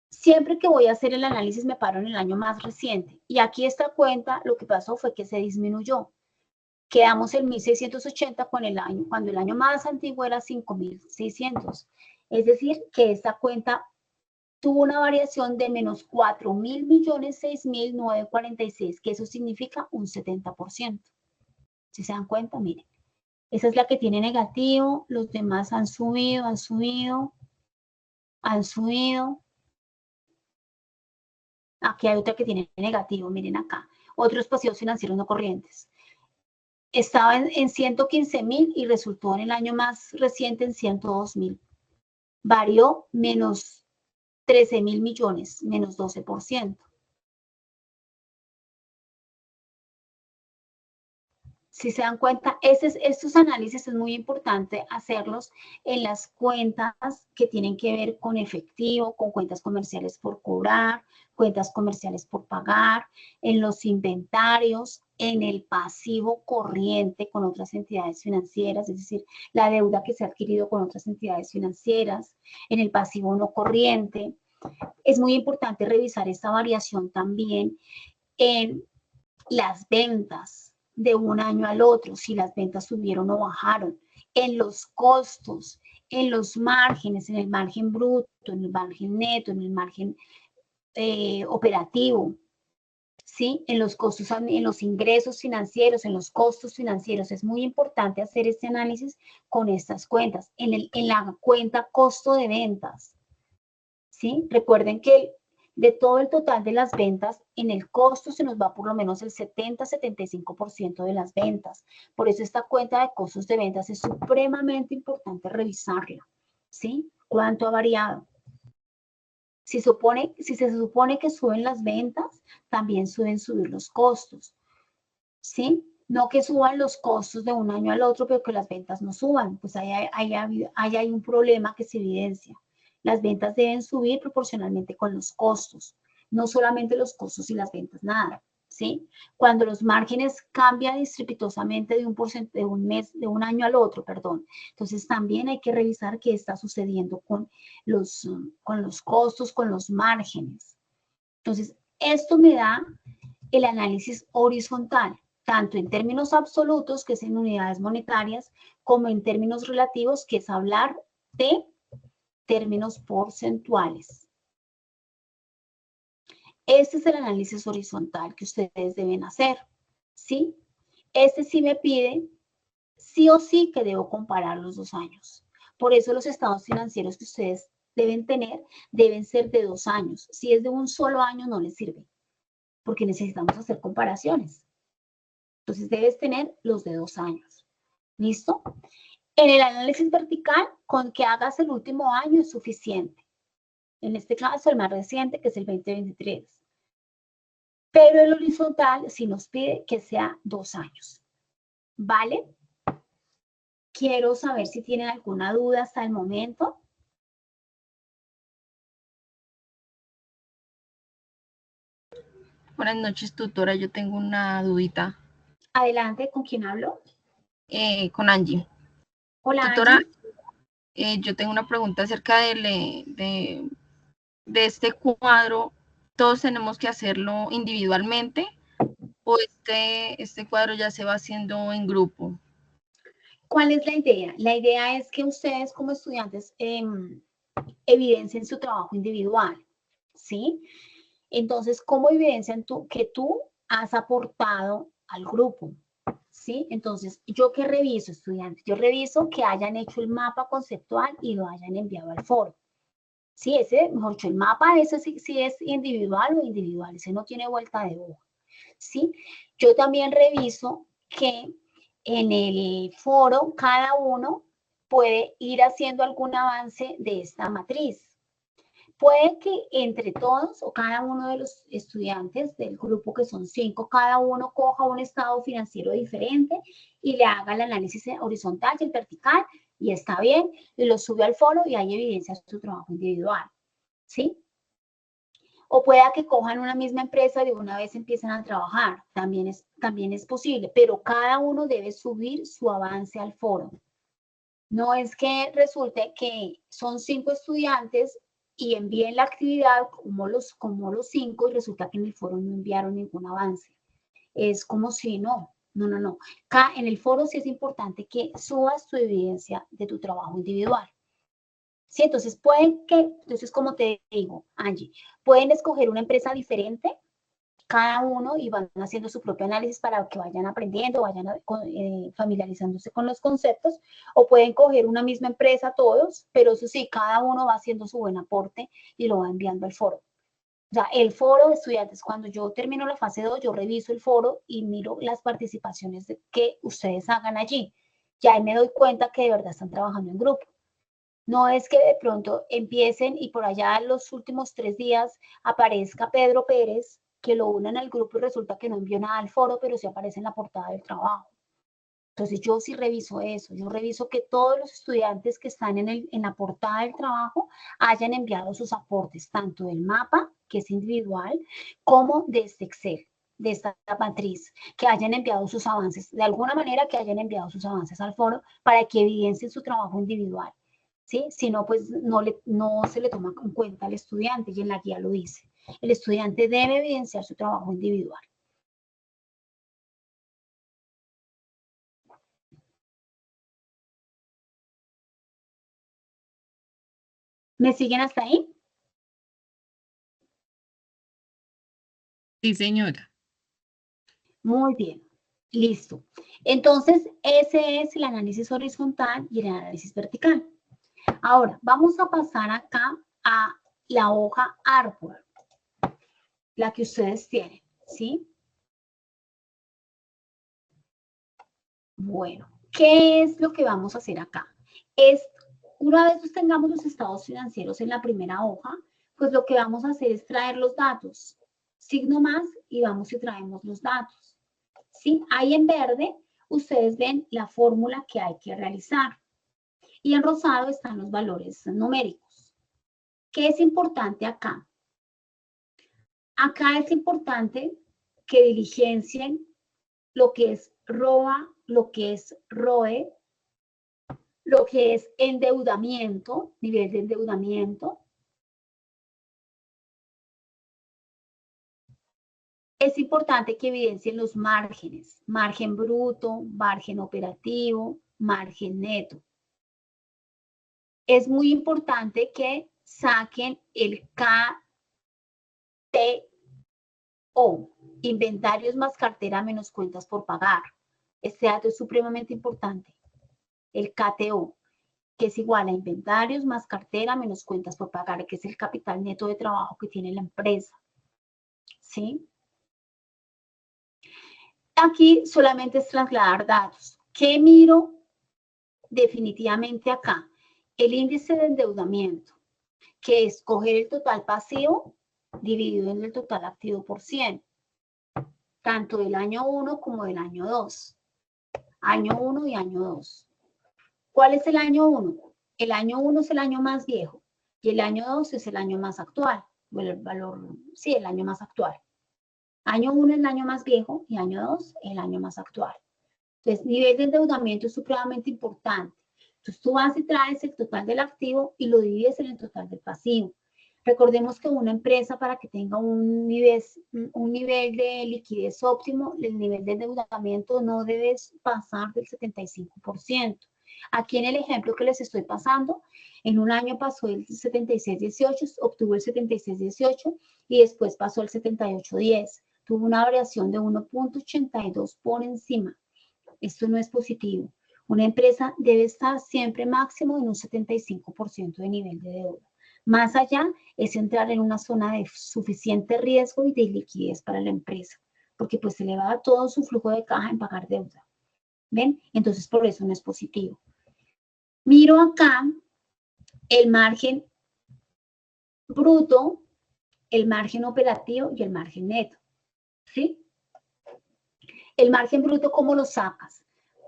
siempre que voy a hacer el análisis me paro en el año más reciente. Y aquí esta cuenta, lo que pasó fue que se disminuyó. Quedamos en 1.680 cuando el año más antiguo era 5.600. Es decir, que esta cuenta tuvo una variación de menos 4.000.006.946, que eso significa un 70%. Si se dan cuenta, miren. Esa es la que tiene negativo, los demás han subido, han subido, han subido. Aquí hay otra que tiene negativo, miren acá. Otros pasivos financieros no corrientes. Estaba en 115.000 y resultó en el año más reciente en 102.000. Varió menos 13.000 millones, menos 12%. Si se dan cuenta, estos análisis es muy importante hacerlos en las cuentas que tienen que ver con efectivo, con cuentas comerciales por cobrar, cuentas comerciales por pagar, en los inventarios, en el pasivo corriente con otras entidades financieras, es decir, la deuda que se ha adquirido con otras entidades financieras, en el pasivo no corriente. Es muy importante revisar esta variación también en las ventas de un año al otro, si las ventas subieron o bajaron, en los costos, en los márgenes, en el margen bruto, en el margen neto, en el margen operativo, ¿sí? En los costos, en los ingresos financieros, en los costos financieros. Es muy importante hacer este análisis con estas cuentas, en la cuenta costo de ventas, ¿sí? Recuerden que de todo el total de las ventas, en el costo se nos va por lo menos el 70-75% de las ventas. Por eso esta cuenta de costos de ventas es supremamente importante revisarla, ¿sí? ¿Cuánto ha variado? Si se supone que suben las ventas, también subir los costos, ¿sí? No que suban los costos de un año al otro, pero que las ventas no suban. Pues ahí hay un problema que se evidencia. Las ventas deben subir proporcionalmente con los costos, no solamente los costos y las ventas, nada, ¿sí? Cuando los márgenes cambian estrepitosamente de un año al otro, perdón. Entonces también hay que revisar qué está sucediendo con los costos, con los márgenes. Entonces, esto me da el análisis horizontal, tanto en términos absolutos, que es en unidades monetarias, como en términos relativos, que es hablar de términos porcentuales. Este es el análisis horizontal que ustedes deben hacer, ¿sí? Este sí me pide, sí o sí, que debo comparar los 2 años. Por eso los estados financieros que ustedes deben tener deben ser de 2 años. Si es de un solo año, no les sirve, porque necesitamos hacer comparaciones. Entonces debes tener los de 2 años. ¿Listo? En el análisis vertical, con que hagas el último año es suficiente. En este caso, el más reciente, que es el 2023. Pero el horizontal sí nos pide que sea 2 años. ¿Vale? Quiero saber si tienen alguna duda hasta el momento. Buenas noches, tutora. Yo tengo una dudita. Adelante, ¿con quién hablo? Con Angie. Hola, Tutora, Angie. yo tengo una pregunta acerca de este cuadro. ¿Todos tenemos que hacerlo individualmente o este cuadro ya se va haciendo en grupo? ¿Cuál es la idea? La idea es que ustedes como estudiantes evidencien su trabajo individual, ¿sí? Entonces, ¿cómo evidencian que tú has aportado al grupo? ¿Sí? Entonces, ¿yo qué reviso, estudiantes? Yo reviso que hayan hecho el mapa conceptual y lo hayan enviado al foro. Sí, mejor dicho, el mapa, ese sí es individual o individual, ese no tiene vuelta de hoja, ¿sí? Yo también reviso que en el foro cada uno puede ir haciendo algún avance de esta matriz. Puede que entre todos o cada uno de los estudiantes del grupo, que son 5, cada uno coja un estado financiero diferente y le haga el análisis horizontal y el vertical, y está bien, y lo sube al foro y ahí evidencia su trabajo individual, ¿sí? O pueda que cojan una misma empresa y de una vez empiecen a trabajar, también es posible, pero cada uno debe subir su avance al foro. No es que resulte que son 5 estudiantes y envíen la actividad como los 5 y resulta que en el foro no enviaron ningún avance. Es como si no. En el foro sí es importante que subas tu evidencia de tu trabajo individual. Sí, entonces como te digo, Angie, pueden escoger una empresa diferente cada uno y van haciendo su propio análisis para que vayan aprendiendo, vayan familiarizándose con los conceptos, o pueden coger una misma empresa todos, pero eso sí, cada uno va haciendo su buen aporte y lo va enviando al foro. O sea, el foro de estudiantes, cuando yo termino la fase 2, yo reviso el foro y miro las participaciones que ustedes hagan allí. Ya ahí me doy cuenta que de verdad están trabajando en grupo. No es que de pronto empiecen y por allá en los últimos 3 días aparezca Pedro Pérez, que lo unan al grupo y resulta que no envió nada al foro, pero sí aparece en la portada del trabajo. Entonces yo sí reviso eso, yo reviso que todos los estudiantes que están en la portada del trabajo hayan enviado sus aportes, tanto del mapa, que es individual, como de este Excel, de esta matriz, que hayan enviado sus avances, de alguna manera que hayan enviado sus avances al foro para que evidencien su trabajo individual. ¿Sí? Si no, pues no se le toma en cuenta al estudiante y en la guía lo dice. El estudiante debe evidenciar su trabajo individual. ¿Me siguen hasta ahí? Sí, señora. Muy bien, listo. Entonces, ese es el análisis horizontal y el análisis vertical. Ahora, vamos a pasar acá a la hoja árbol, la que ustedes tienen, ¿sí? Bueno, ¿qué es lo que vamos a hacer acá? Es Una vez tengamos los estados financieros en la primera hoja, pues lo que vamos a hacer es traer los datos. Signo más y vamos y traemos los datos. ¿Sí? Ahí en verde ustedes ven la fórmula que hay que realizar. Y en rosado están los valores numéricos. ¿Qué es importante acá? Acá es importante que diligencien lo que es ROA, lo que es ROE, lo que es endeudamiento, nivel de endeudamiento. Es importante que evidencien los márgenes, margen bruto, margen operativo, margen neto. Es muy importante que saquen el KTO, inventarios más cartera menos cuentas por pagar. Este dato es supremamente importante. El KTO, que es igual a inventarios más cartera menos cuentas por pagar, que es el capital neto de trabajo que tiene la empresa. ¿Sí? Aquí solamente es trasladar datos. ¿Qué miro definitivamente acá? El índice de endeudamiento, que es coger el total pasivo dividido en el total activo por 100, tanto del año 1 como del año 2. Año 1 y año 2. ¿Cuál es el año 1? El año 1 es el año más viejo y el año 2 es el año más actual. Bueno, el valor, sí, el año más actual. Año 1 es el año más viejo y año 2 el año más actual. Entonces, nivel de endeudamiento es supremamente importante. Entonces, tú vas y traes el total del activo y lo divides en el total del pasivo. Recordemos que una empresa, para que tenga un nivel de liquidez óptimo, el nivel de endeudamiento no debe pasar del 75%. Aquí en el ejemplo que les estoy pasando, en un año pasó el 76.18, obtuvo el 76.18 y después pasó el 78.10. Tuvo una variación de 1.82 por encima. Esto no es positivo. Una empresa debe estar siempre máximo en un 75% de nivel de deuda. Más allá es entrar en una zona de suficiente riesgo y de liquidez para la empresa, porque pues se le va todo su flujo de caja en pagar deuda. ¿Ven? Entonces por eso no es positivo. Miro acá el margen bruto, el margen operativo y el margen neto. ¿Sí? El margen bruto, ¿cómo lo sacas?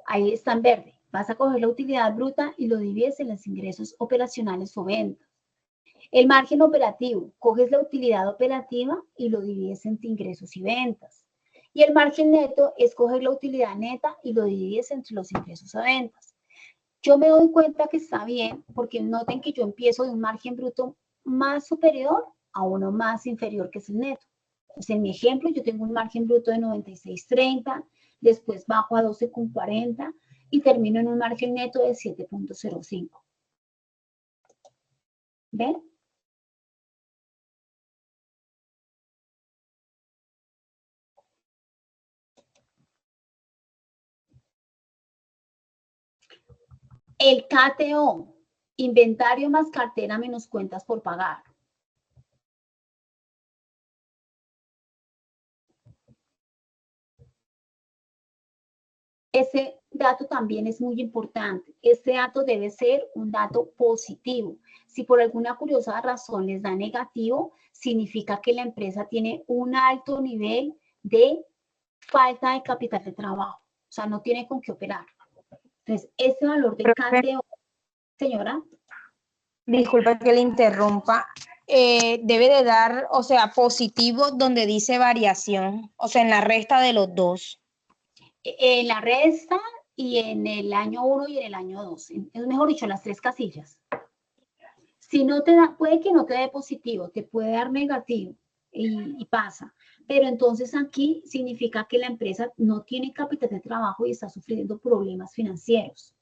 Ahí está en verde. Vas a coger la utilidad bruta y lo divides en los ingresos operacionales o ventas. El margen operativo, coges la utilidad operativa y lo divides entre ingresos y ventas. Y el margen neto es coger la utilidad neta y lo divides entre los ingresos o ventas. Yo me doy cuenta que está bien porque noten que yo empiezo de un margen bruto más superior a uno más inferior que es el neto. Entonces, en mi ejemplo, yo tengo un margen bruto de 96.30, después bajo a 12.40 y termino en un margen neto de 7.05. ¿Ven? El KTO, inventario más cartera menos cuentas por pagar. Ese dato también es muy importante. Este dato debe ser un dato positivo. Si por alguna curiosa razón les da negativo, significa que la empresa tiene un alto nivel de falta de capital de trabajo. O sea, no tiene con qué operar. Entonces, ese valor de KTO, señora. Disculpa que le interrumpa. Debe de dar, o sea, positivo donde dice variación, o sea, en la resta de los dos. En la resta y en el año 1 y en el año 2. Es mejor dicho, las tres casillas. Si no te da, puede que no te dé positivo, te puede dar negativo y pasa. Pero entonces aquí significa que la empresa no tiene capital de trabajo y está sufriendo problemas financieros.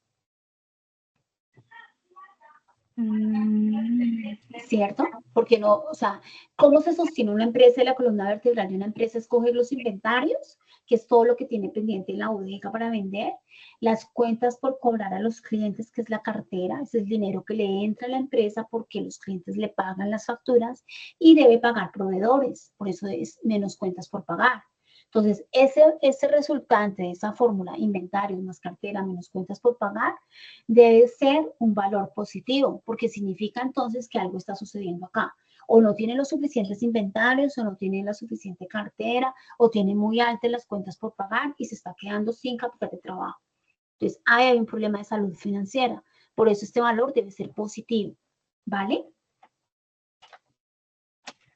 ¿Cierto? Porque no, o sea, ¿cómo se sostiene una empresa? La columna vertebral de una empresa es coger los inventarios, que es todo lo que tiene pendiente en la bodega para vender, las cuentas por cobrar a los clientes, que es la cartera, ese es el dinero que le entra a la empresa porque los clientes le pagan las facturas y debe pagar proveedores, por eso es menos cuentas por pagar. Entonces, ese resultante de esa fórmula, inventario más cartera menos cuentas por pagar, debe ser un valor positivo, porque significa entonces que algo está sucediendo acá. O no tiene los suficientes inventarios, o no tiene la suficiente cartera, o tiene muy altas las cuentas por pagar y se está quedando sin capital de trabajo. Entonces, ahí hay un problema de salud financiera. Por eso este valor debe ser positivo. ¿Vale?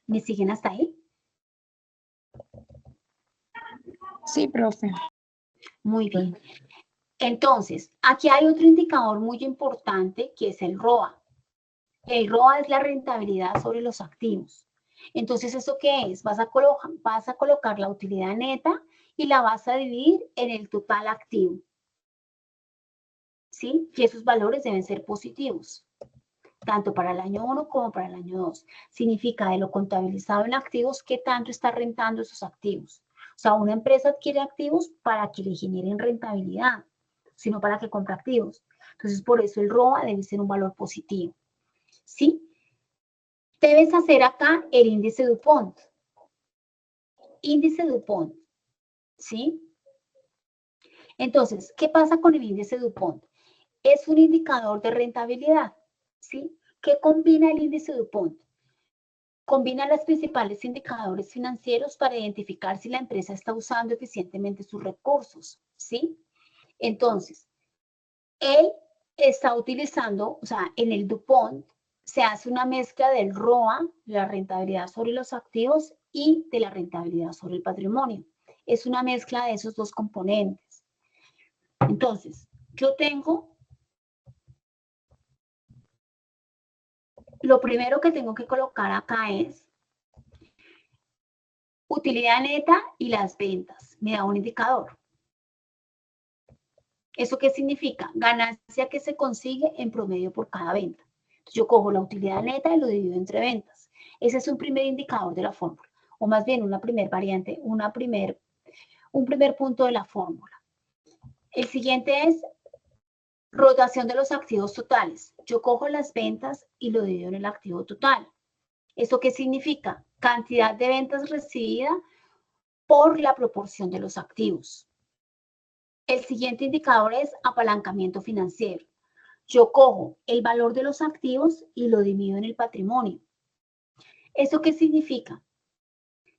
¿Me siguen hasta ahí? Sí, profe. Muy bien. Entonces, aquí hay otro indicador muy importante que es el ROA. El ROA es la rentabilidad sobre los activos. Entonces, ¿eso qué es? Vas a colocar la utilidad neta y la vas a dividir en el total activo. ¿Sí? Y esos valores deben ser positivos, tanto para el año 1 como para el año 2. Significa de lo contabilizado en activos, ¿qué tanto está rentando esos activos? O sea, una empresa adquiere activos para que le generen rentabilidad, sino para que compre activos. Entonces, por eso el ROA debe ser un valor positivo. ¿Sí? Debes hacer acá el índice DuPont. Índice DuPont. ¿Sí? Entonces, ¿qué pasa con el índice DuPont? Es un indicador de rentabilidad. ¿Sí? ¿Qué combina el índice DuPont? Combina los principales indicadores financieros para identificar si la empresa está usando eficientemente sus recursos. ¿Sí? Entonces, él está utilizando, o sea, en el DuPont se hace una mezcla del ROA, la rentabilidad sobre los activos, y de la rentabilidad sobre el patrimonio. Es una mezcla de esos dos componentes. Entonces, yo tengo, lo primero que tengo que colocar acá es utilidad neta y las ventas. Me da un indicador. ¿Eso qué significa? Ganancia que se consigue en promedio por cada venta. Entonces, yo cojo la utilidad neta y lo divido entre ventas. Ese es un primer indicador de la fórmula, o más bien una primer variante, un primer punto de la fórmula. El siguiente es rotación de los activos totales. Yo cojo las ventas y lo divido en el activo total. ¿Eso qué significa? Cantidad de ventas recibida por la proporción de los activos. El siguiente indicador es apalancamiento financiero. Yo cojo el valor de los activos y lo divido en el patrimonio. ¿Eso qué significa?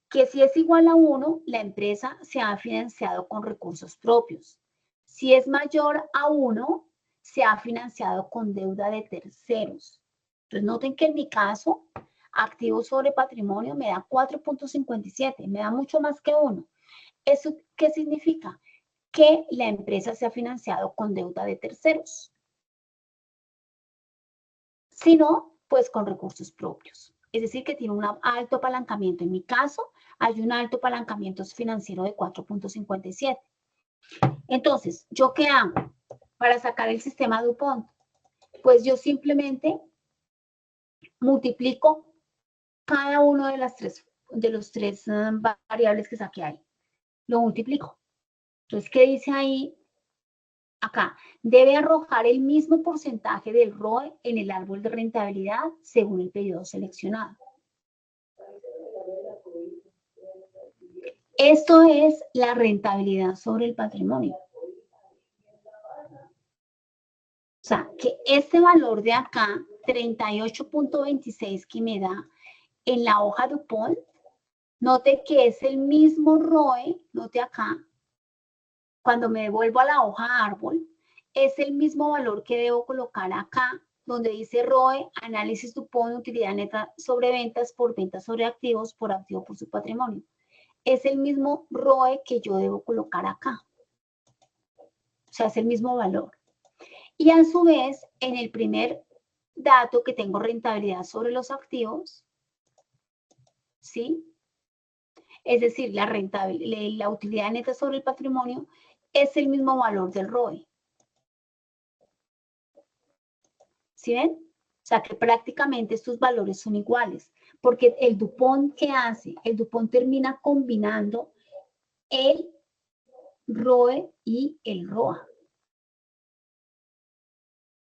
Que si es igual a 1, la empresa se ha financiado con recursos propios. Si es mayor a 1, se ha financiado con deuda de terceros. Entonces, noten que en mi caso, activo sobre patrimonio me da 4.57, me da mucho más que 1. ¿Eso qué significa? Que la empresa se ha financiado con deuda de terceros. Si no, pues con recursos propios. Es decir, que tiene un alto apalancamiento. En mi caso, hay un alto apalancamiento financiero de 4.57. Entonces, ¿yo qué hago para sacar el sistema DuPont? Pues yo simplemente multiplico cada uno de los tres variables que saqué ahí. Lo multiplico. Entonces, ¿qué dice ahí? Acá, debe arrojar el mismo porcentaje del ROE en el árbol de rentabilidad según el periodo seleccionado. Esto es la rentabilidad sobre el patrimonio. O sea, que este valor de acá, 38.26 que me da en la hoja DuPont, note que es el mismo ROE, note acá, cuando me devuelvo a la hoja árbol, es el mismo valor que debo colocar acá, donde dice ROE, análisis DuPont, utilidad neta sobre ventas por ventas sobre activos, por activo por su patrimonio. Es el mismo ROE que yo debo colocar acá. O sea, es el mismo valor. Y a su vez, en el primer dato que tengo rentabilidad sobre los activos, ¿sí? Es decir, la utilidad neta sobre el patrimonio es el mismo valor del ROE. ¿Sí ven? O sea que prácticamente estos valores son iguales, porque el DuPont, ¿qué hace? El DuPont termina combinando el ROE y el ROA.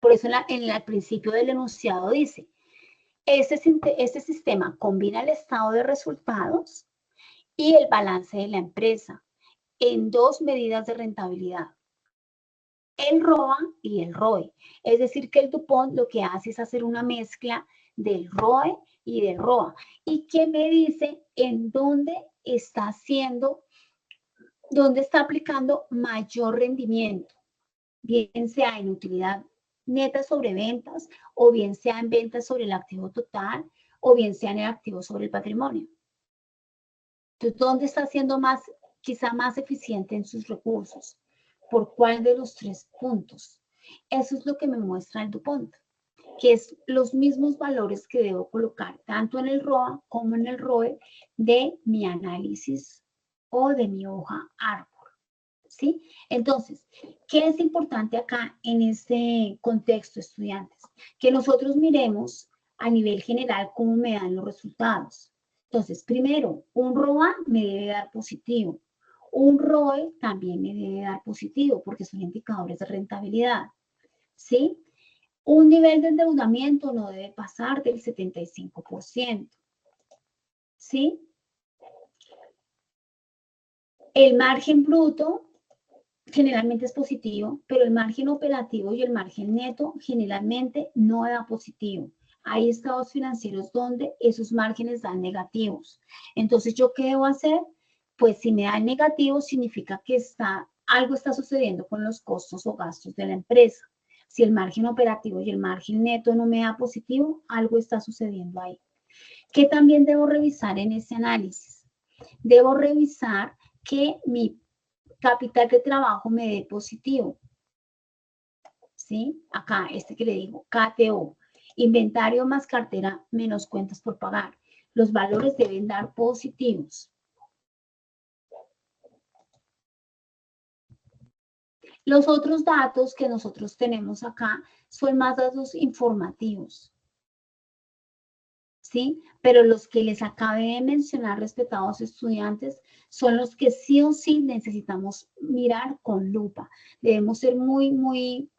Por eso en el principio del enunciado dice, este sistema combina el estado de resultados y el balance de la empresa en dos medidas de rentabilidad, el ROA y el ROE. Es decir, que el DuPont lo que hace es hacer una mezcla del ROE y del ROA, y que me dice en dónde está haciendo, dónde está aplicando mayor rendimiento, bien sea en utilidad neta sobre ventas, o bien sea en ventas sobre el activo total, o bien sea en el activo sobre el patrimonio. Entonces, ¿dónde está siendo más, quizá más eficiente en sus recursos? ¿Por cuál de los tres puntos? Eso es lo que me muestra el DuPont, que es los mismos valores que debo colocar tanto en el ROA como en el ROE de mi análisis o de mi hoja árbol. ¿Sí? Entonces, ¿qué es importante acá en este contexto, estudiantes? Que nosotros miremos a nivel general cómo me dan los resultados. Entonces, primero, un ROA me debe dar positivo. Un ROE también me debe dar positivo porque son indicadores de rentabilidad. ¿Sí? Un nivel de endeudamiento no debe pasar del 75%. ¿Sí? El margen bruto generalmente es positivo, pero el margen operativo y el margen neto generalmente no da positivo. Hay estados financieros donde esos márgenes dan negativos. Entonces, ¿yo qué debo hacer? Pues si me dan negativo, significa que algo está sucediendo con los costos o gastos de la empresa. Si el margen operativo y el margen neto no me da positivo, algo está sucediendo ahí. ¿Qué también debo revisar en ese análisis? Debo revisar que mi capital de trabajo me dé positivo. ¿Sí? Acá, este que le digo, KTO. Inventario más cartera menos cuentas por pagar. Los valores deben dar positivos. Los otros datos que nosotros tenemos acá son más datos informativos. ¿Sí? Pero los que les acabé de mencionar, respetados estudiantes, son los que sí o sí necesitamos mirar con lupa. Debemos ser muy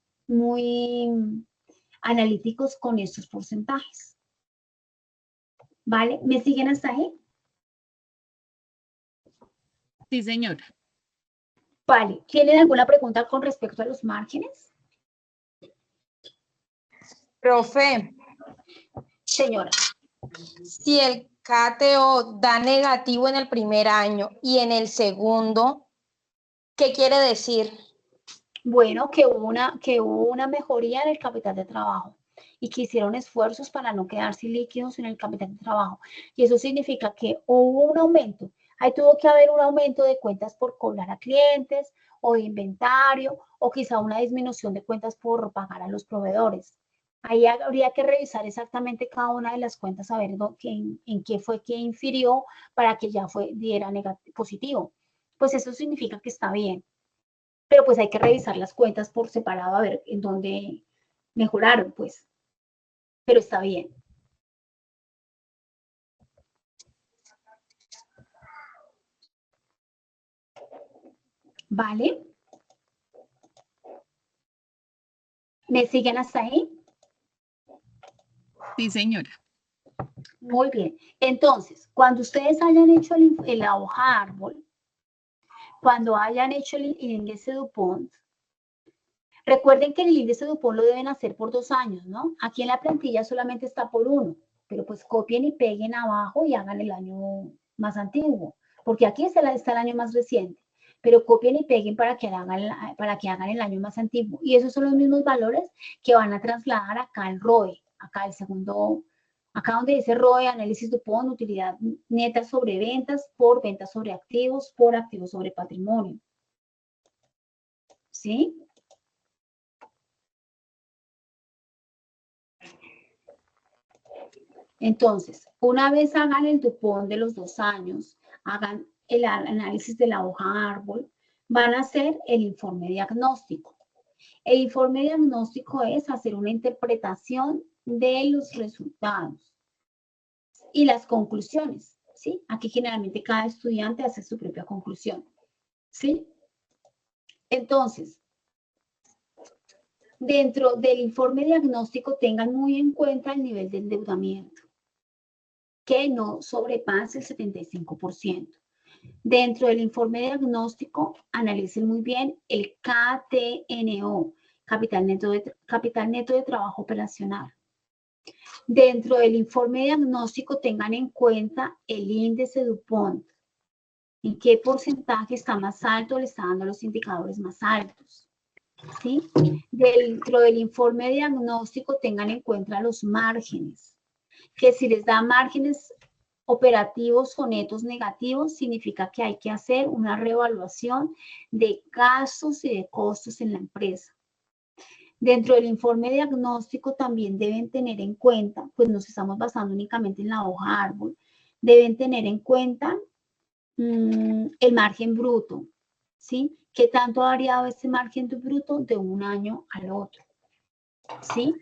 analíticos con estos porcentajes. ¿Vale? ¿Me siguen hasta ahí? Sí, señora. Vale. ¿Tienen alguna pregunta con respecto a los márgenes? Profe, Señora. si el KTO da negativo en el primer año y en el segundo, ¿qué quiere decir? Bueno, que hubo una mejoría en el capital de trabajo y que hicieron esfuerzos para no quedarse líquidos en el capital de trabajo. Y eso significa que hubo un aumento. Ahí tuvo que haber un aumento de cuentas por cobrar a clientes o de inventario o quizá una disminución de cuentas por pagar a los proveedores. Ahí habría que revisar exactamente cada una de las cuentas, a ver en qué fue que infirió para que ya diera positivo. Pues eso significa que está bien. Pero pues hay que revisar las cuentas por separado a ver en dónde mejoraron, pues. Pero está bien. ¿Vale? ¿Me siguen hasta ahí? Sí, señora. Muy bien. Entonces, cuando ustedes hayan hecho la hoja árbol, cuando hayan hecho el índice DuPont, recuerden que el índice DuPont lo deben hacer por 2 años, ¿no? Aquí en la plantilla solamente está por 1, pero pues copien y peguen abajo y hagan el año más antiguo, porque aquí está el año más reciente, pero copien y peguen para que hagan el año más antiguo. Y esos son los mismos valores que van a trasladar acá al ROE, acá el segundo, acá donde dice ROE, análisis DuPont, utilidad neta sobre ventas, por ventas sobre activos, por activos sobre patrimonio. ¿Sí? Entonces, una vez hagan el DuPont de los 2 años, hagan el análisis de la hoja árbol, van a hacer el informe diagnóstico. El informe diagnóstico es hacer una interpretación de los resultados y las conclusiones, ¿sí? Aquí generalmente cada estudiante hace su propia conclusión, ¿sí? Entonces, dentro del informe diagnóstico tengan muy en cuenta el nivel de endeudamiento, que no sobrepase el 75%. Dentro del informe diagnóstico, analicen muy bien el KTNO, capital neto de trabajo operacional. Dentro del informe diagnóstico, tengan en cuenta el índice DuPont. ¿En qué porcentaje está más alto? Le está dando los indicadores más altos. ¿Sí? Dentro del informe diagnóstico, tengan en cuenta los márgenes. Que si les da márgenes operativos o netos negativos, significa que hay que hacer una reevaluación de gastos y de costos en la empresa. Dentro del informe diagnóstico también deben tener en cuenta, pues nos estamos basando únicamente en la hoja árbol, deben tener en cuenta el margen bruto, ¿sí? ¿Qué tanto ha variado este margen bruto de un año al otro? ¿Sí?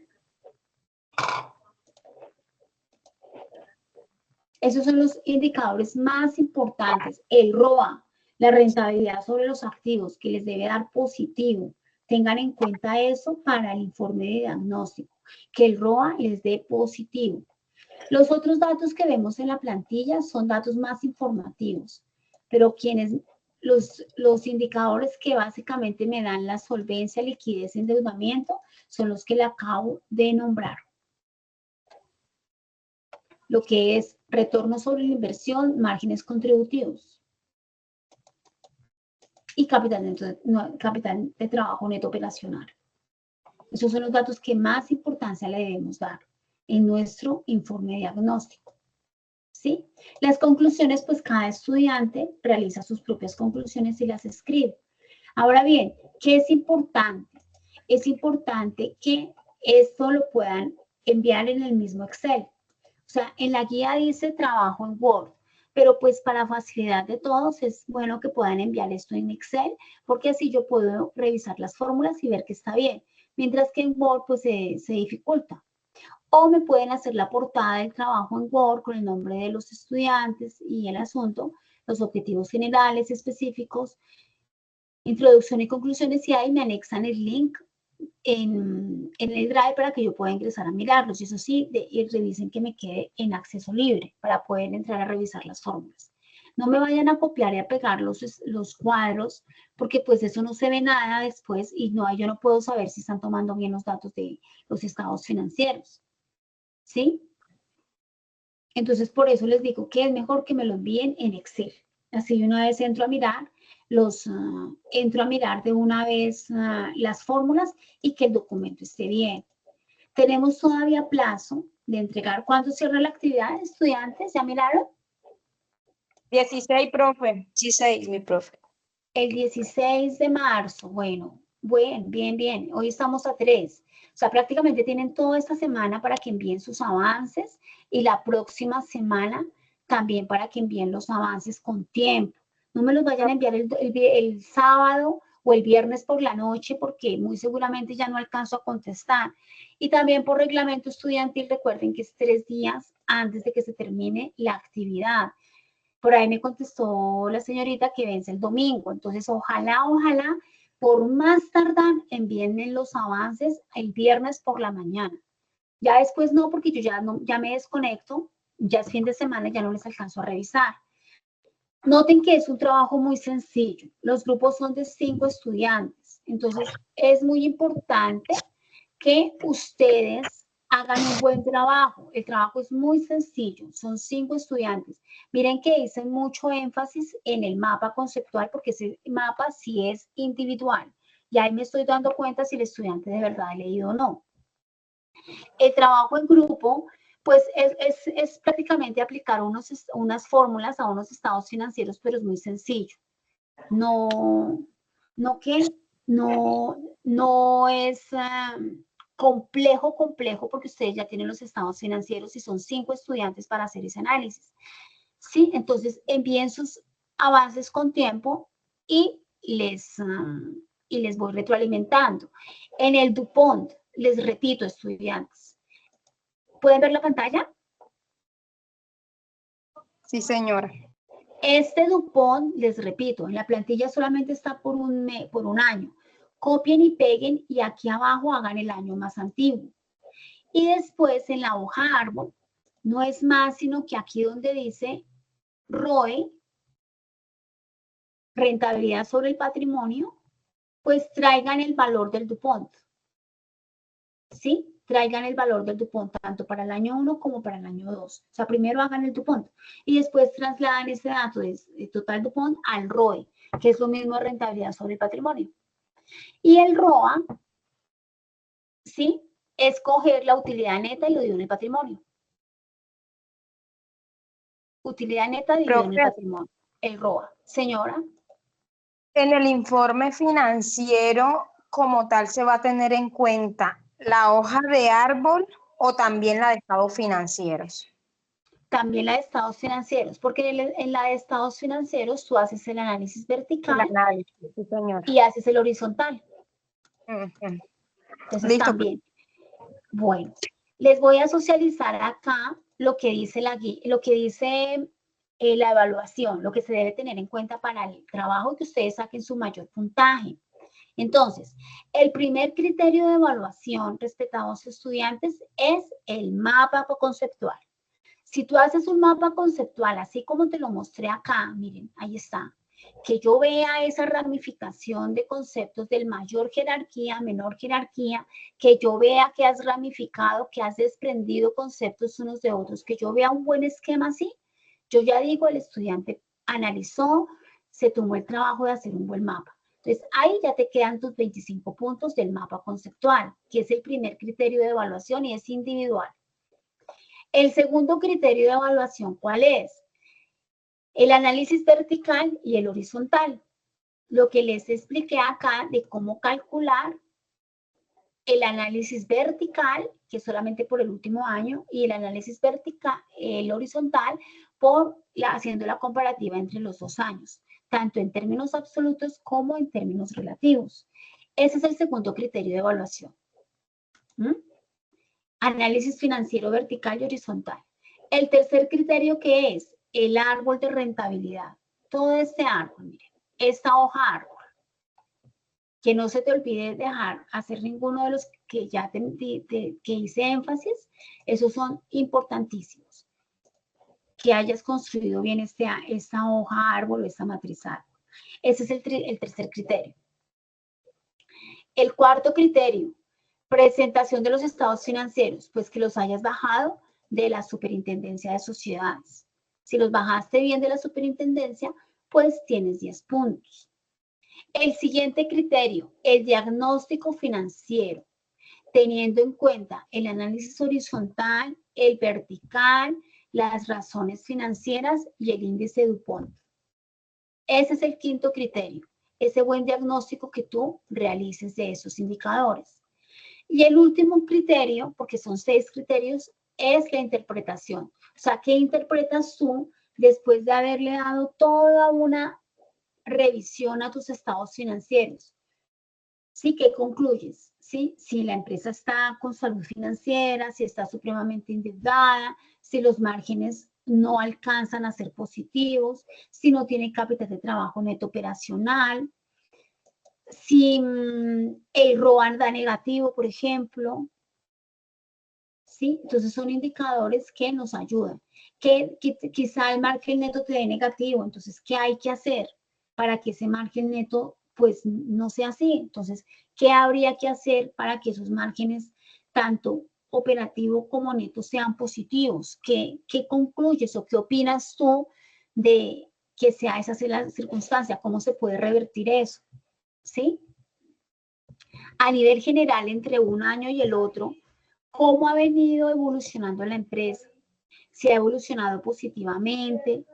Esos son los indicadores más importantes. El ROA, la rentabilidad sobre los activos, que les debe dar positivo. Tengan en cuenta eso para el informe de diagnóstico, que el ROA les dé positivo. Los otros datos que vemos en la plantilla son datos más informativos, pero los indicadores que básicamente me dan la solvencia, liquidez, endeudamiento, son los que le acabo de nombrar. Lo que es retorno sobre la inversión, márgenes contributivos y capital de trabajo neto operacional. Esos son los datos que más importancia le debemos dar en nuestro informe diagnóstico. ¿Sí? Las conclusiones, pues cada estudiante realiza sus propias conclusiones y las escribe. Ahora bien, ¿qué es importante? Es importante que esto lo puedan enviar en el mismo Excel. O sea, en la guía dice trabajo en Word, pero pues para facilidad de todos es bueno que puedan enviar esto en Excel, porque así yo puedo revisar las fórmulas y ver que está bien, mientras que en Word pues se dificulta. O me pueden hacer la portada del trabajo en Word con el nombre de los estudiantes y el asunto, los objetivos generales específicos, introducción y conclusiones, y ahí me anexan el link en el Drive para que yo pueda ingresar a mirarlos. Y eso sí, y revisen que me quede en acceso libre para poder entrar a revisar las fórmulas. No me vayan a copiar y a pegar los cuadros, porque pues eso no se ve nada después y yo no puedo saber si están tomando bien los datos de los estados financieros. ¿Sí? Entonces, por eso les digo que es mejor que me lo envíen en Excel. Así una vez entro a mirar, entro a mirar de una vez las fórmulas y que el documento esté bien. Tenemos todavía plazo de entregar. ¿Cuándo cierra la actividad, estudiantes? ¿Ya miraron? 16, profe. 16, mi profe. El 16 de marzo. Bueno, bien. Hoy estamos a 3. O sea, prácticamente tienen toda esta semana para que envíen sus avances y la próxima semana también para que envíen los avances con tiempo. No me los vayan a enviar el sábado o el viernes por la noche porque muy seguramente ya no alcanzo a contestar. Y también por reglamento estudiantil, recuerden que es 3 días antes de que se termine la actividad. Por ahí me contestó la señorita que vence el domingo. Entonces, ojalá, por más tardar, envíen los avances el viernes por la mañana. Ya después no, porque yo ya me desconecto, ya es fin de semana, ya no les alcanzo a revisar. Noten que es un trabajo muy sencillo. Los grupos son de 5 estudiantes. Entonces, es muy importante que ustedes hagan un buen trabajo. El trabajo es muy sencillo. Son 5 estudiantes. Miren que dicen mucho énfasis en el mapa conceptual porque ese mapa sí es individual. Y ahí me estoy dando cuenta si el estudiante de verdad ha leído o no. El trabajo en grupo, pues es prácticamente aplicar unas fórmulas a unos estados financieros, pero es muy sencillo. No es complejo, porque ustedes ya tienen los estados financieros y son 5 estudiantes para hacer ese análisis. ¿Sí? Entonces, envíen sus avances con tiempo y les voy retroalimentando. En el DuPont, les repito, estudiantes, ¿pueden ver la pantalla? Sí, señora. Este DuPont, les repito, en la plantilla solamente está por un año. Copien y peguen y aquí abajo hagan el año más antiguo. Y después en la hoja árbol, no es más sino que aquí donde dice ROE, rentabilidad sobre el patrimonio, pues traigan el valor del DuPont. ¿Sí? Traigan el valor del DuPont, tanto para el año 1 como para el año 2. O sea, primero hagan el DuPont y después trasladan ese dato de total DuPont al ROE, que es lo mismo de rentabilidad sobre el patrimonio. Y el ROA, ¿sí? Es coger la utilidad neta y lo dividido en el patrimonio. Utilidad neta dividido en el patrimonio. El ROA. Señora. En el informe financiero como tal se va a tener en cuenta la hoja de árbol o también la de estados financieros. También la de estados financieros, porque en la de estados financieros tú haces el análisis vertical sí, señora. Y haces el horizontal. Entonces Listo. también. Bueno, les voy a socializar acá lo que dice la evaluación, lo que se debe tener en cuenta para el trabajo que ustedes saquen su mayor puntaje. Entonces, el primer criterio de evaluación, respetados estudiantes, es el mapa conceptual. Si tú haces un mapa conceptual, así como te lo mostré acá, miren, ahí está, que yo vea esa ramificación de conceptos del mayor jerarquía, menor jerarquía, que yo vea que has ramificado, que has desprendido conceptos unos de otros, que yo vea un buen esquema así, yo ya digo, el estudiante analizó, se tomó el trabajo de hacer un buen mapa. Entonces, ahí ya te quedan tus 25 puntos del mapa conceptual, que es el primer criterio de evaluación y es individual. El segundo criterio de evaluación, ¿cuál es? El análisis vertical y el horizontal. Lo que les expliqué acá de cómo calcular el análisis vertical, que es solamente por el último año, y el análisis vertical, el horizontal, haciendo la comparativa entre los 2 años, tanto en términos absolutos como en términos relativos. Ese es el segundo criterio de evaluación. Análisis financiero vertical y horizontal. El tercer criterio, que es el árbol de rentabilidad. Todo este árbol, miren, esta hoja árbol. Que no se te olvide dejar hacer ninguno de los que ya que hice énfasis. Esos son importantísimos. Que hayas construido bien esta hoja árbol o esta matriz árbol. Ese es el tercer criterio. El cuarto criterio, presentación de los estados financieros, pues que los hayas bajado de la Superintendencia de Sociedades. Si los bajaste bien de la Superintendencia, pues tienes 10 puntos. El siguiente criterio, el diagnóstico financiero, teniendo en cuenta el análisis horizontal, el vertical, las razones financieras y el índice DuPont. Ese es el quinto criterio, ese buen diagnóstico que tú realices de esos indicadores. Y el último criterio, porque son 6 criterios, es la interpretación. O sea, ¿qué interpretas tú después de haberle dado toda una revisión a tus estados financieros? ¿Sí? ¿Qué concluyes? ¿Sí? Si la empresa está con salud financiera, si está supremamente endeudada, si los márgenes no alcanzan a ser positivos, si no tiene capital de trabajo neto operacional, si el ROA da negativo, por ejemplo. ¿Sí? Entonces son indicadores que nos ayudan. Que quizá el margen neto te dé negativo, entonces, ¿qué hay que hacer para que ese margen neto pues no sea así? Entonces, ¿qué habría que hacer para que esos márgenes, tanto operativo como neto, sean positivos? ¿Qué concluyes o qué opinas tú de que sea esa la circunstancia? ¿Cómo se puede revertir eso? ¿Sí? A nivel general, entre un año y el otro, ¿cómo ha venido evolucionando la empresa? Si ha evolucionado positivamente,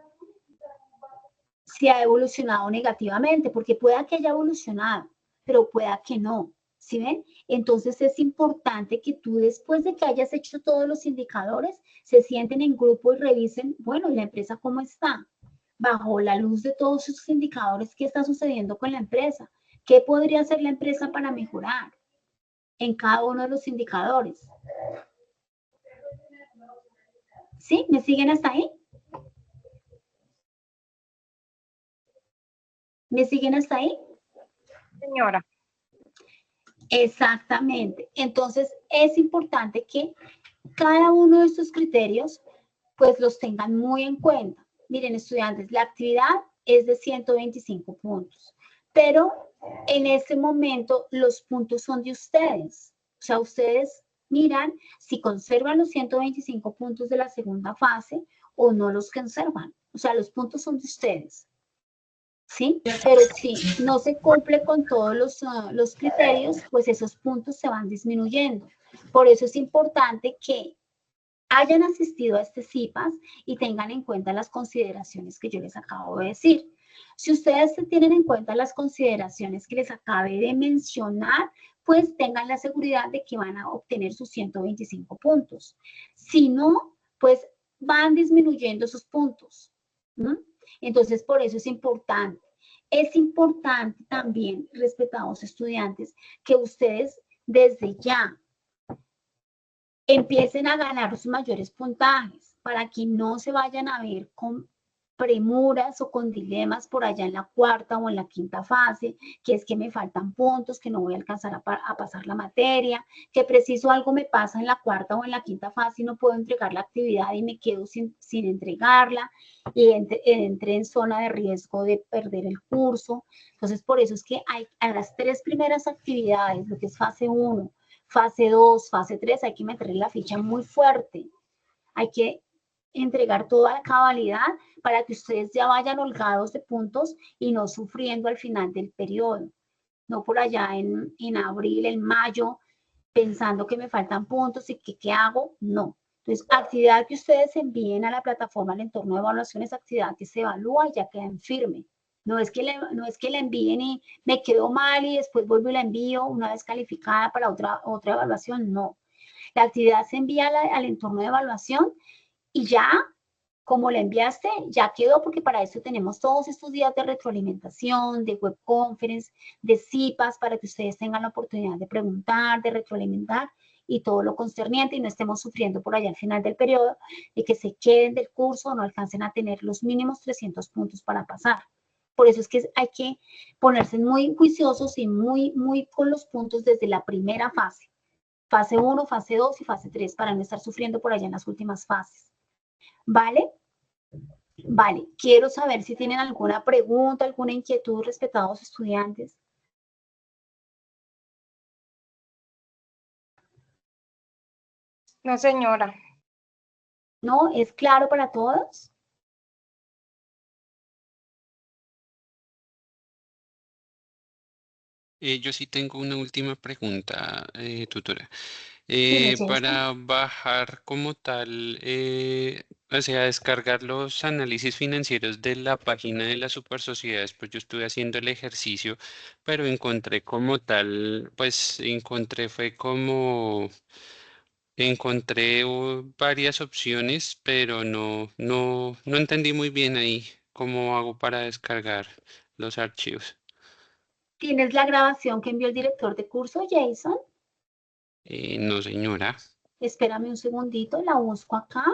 si ha evolucionado negativamente, porque pueda que haya evolucionado, pero pueda que no, ¿sí ven? Entonces es importante que tú, después de que hayas hecho todos los indicadores, se sienten en grupo y revisen, bueno, ¿la empresa cómo está? Bajo la luz de todos esos indicadores, ¿qué está sucediendo con la empresa? ¿Qué podría hacer la empresa para mejorar en cada uno de los indicadores? ¿Sí? ¿Me siguen hasta ahí? ¿Me siguen hasta ahí? Señora. Exactamente. Entonces, es importante que cada uno de estos criterios, pues los tengan muy en cuenta. Miren, estudiantes, la actividad es de 125 puntos. Pero en ese momento los puntos son de ustedes. O sea, ustedes miran si conservan los 125 puntos de la segunda fase o no los conservan. O sea, los puntos son de ustedes. ¿Sí? Pero si no se cumple con todos los criterios, pues esos puntos se van disminuyendo. Por eso es importante que hayan asistido a este CIPAS y tengan en cuenta las consideraciones que yo les acabo de decir. Si ustedes tienen en cuenta las consideraciones que les acabé de mencionar, pues tengan la seguridad de que van a obtener sus 125 puntos. Si no, pues van disminuyendo sus puntos. ¿Mm? Entonces, por eso es importante. Es importante también, respetados estudiantes, que ustedes desde ya empiecen a ganar sus mayores puntajes para que no se vayan a ver con premuras o con dilemas por allá en la cuarta o en la quinta fase, que es que me faltan puntos, que no voy a alcanzar a pasar la materia, que preciso algo me pasa en la cuarta o en la quinta fase y no puedo entregar la actividad y me quedo sin entregarla y entré en zona de riesgo de perder el curso. Entonces, por eso es que hay a las 3 primeras actividades, lo que es fase 1, fase 2, fase 3, hay que meterle la ficha muy fuerte. Hay que entregar toda la cabalidad para que ustedes ya vayan holgados de puntos y no sufriendo al final del periodo. No por allá en abril, en mayo, pensando que me faltan puntos y que qué hago. No. Entonces, actividad que ustedes envíen a la plataforma al entorno de evaluación es actividad que se evalúa y ya queda en firme. No es que la envíen y me quedó mal y después vuelvo y la envío una vez calificada para otra evaluación. No. La actividad se envía al entorno de evaluación y ya, como la enviaste, ya quedó, porque para eso tenemos todos estos días de retroalimentación, de web conference, de CIPAS, para que ustedes tengan la oportunidad de preguntar, de retroalimentar y todo lo concerniente y no estemos sufriendo por allá al final del periodo de que se queden del curso o no alcancen a tener los mínimos 300 puntos para pasar. Por eso es que hay que ponerse muy juiciosos y muy con los puntos desde la primera fase. Fase 1, fase 2 y fase 3 para no estar sufriendo por allá en las últimas fases. ¿Vale? Vale, quiero saber si tienen alguna pregunta, alguna inquietud, respetados estudiantes. No, señora. ¿No? ¿Es claro para todos? Yo sí tengo una última pregunta, tutora. Dime, Jason. Para bajar como tal, o sea, descargar los análisis financieros de la página de las supersociedades, pues yo estuve haciendo el ejercicio, pero encontré como tal, pues encontré varias opciones, pero no entendí muy bien ahí cómo hago para descargar los archivos. ¿Tienes la grabación que envió el director de curso, Jason? No, señora. Espérame un segundito, la busco acá.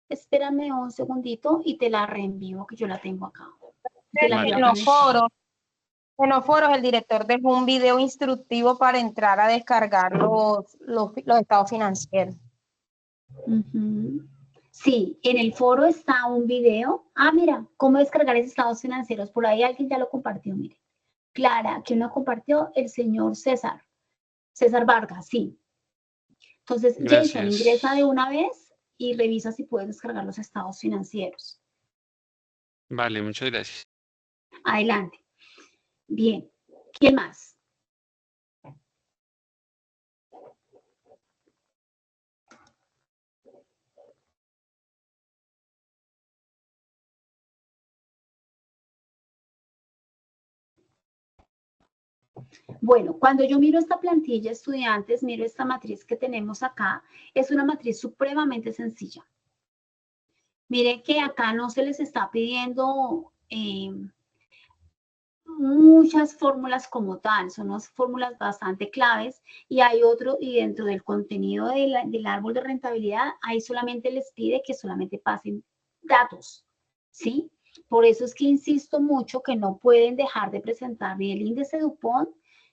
Espérame un segundito y te la reenvío, que yo la tengo acá. Te la Vale, envío En acá los foros, el director dejó un video instructivo para entrar a descargar los estados financieros. Uh-huh. Sí, en el foro está un video. Ah, mira, cómo descargar esos estados financieros. Por ahí alguien ya lo compartió, mire. Clara, ¿quién lo compartió? El señor César. César Vargas, sí. Entonces, Jason, ingresa de gracias. una vez y revisa si puedes descargar los estados financieros. Vale, muchas gracias. Adelante. Bien. ¿Quién más? Bueno, cuando yo miro esta plantilla, estudiantes, miro esta matriz que tenemos acá, es una matriz supremamente sencilla. Miren que acá no se les está pidiendo muchas fórmulas como tal, son unas fórmulas bastante claves y hay otro, y dentro del contenido del árbol de rentabilidad, ahí solamente les pide que solamente pasen datos, ¿sí? Por eso es que insisto mucho que no pueden dejar de presentar ni el índice DuPont,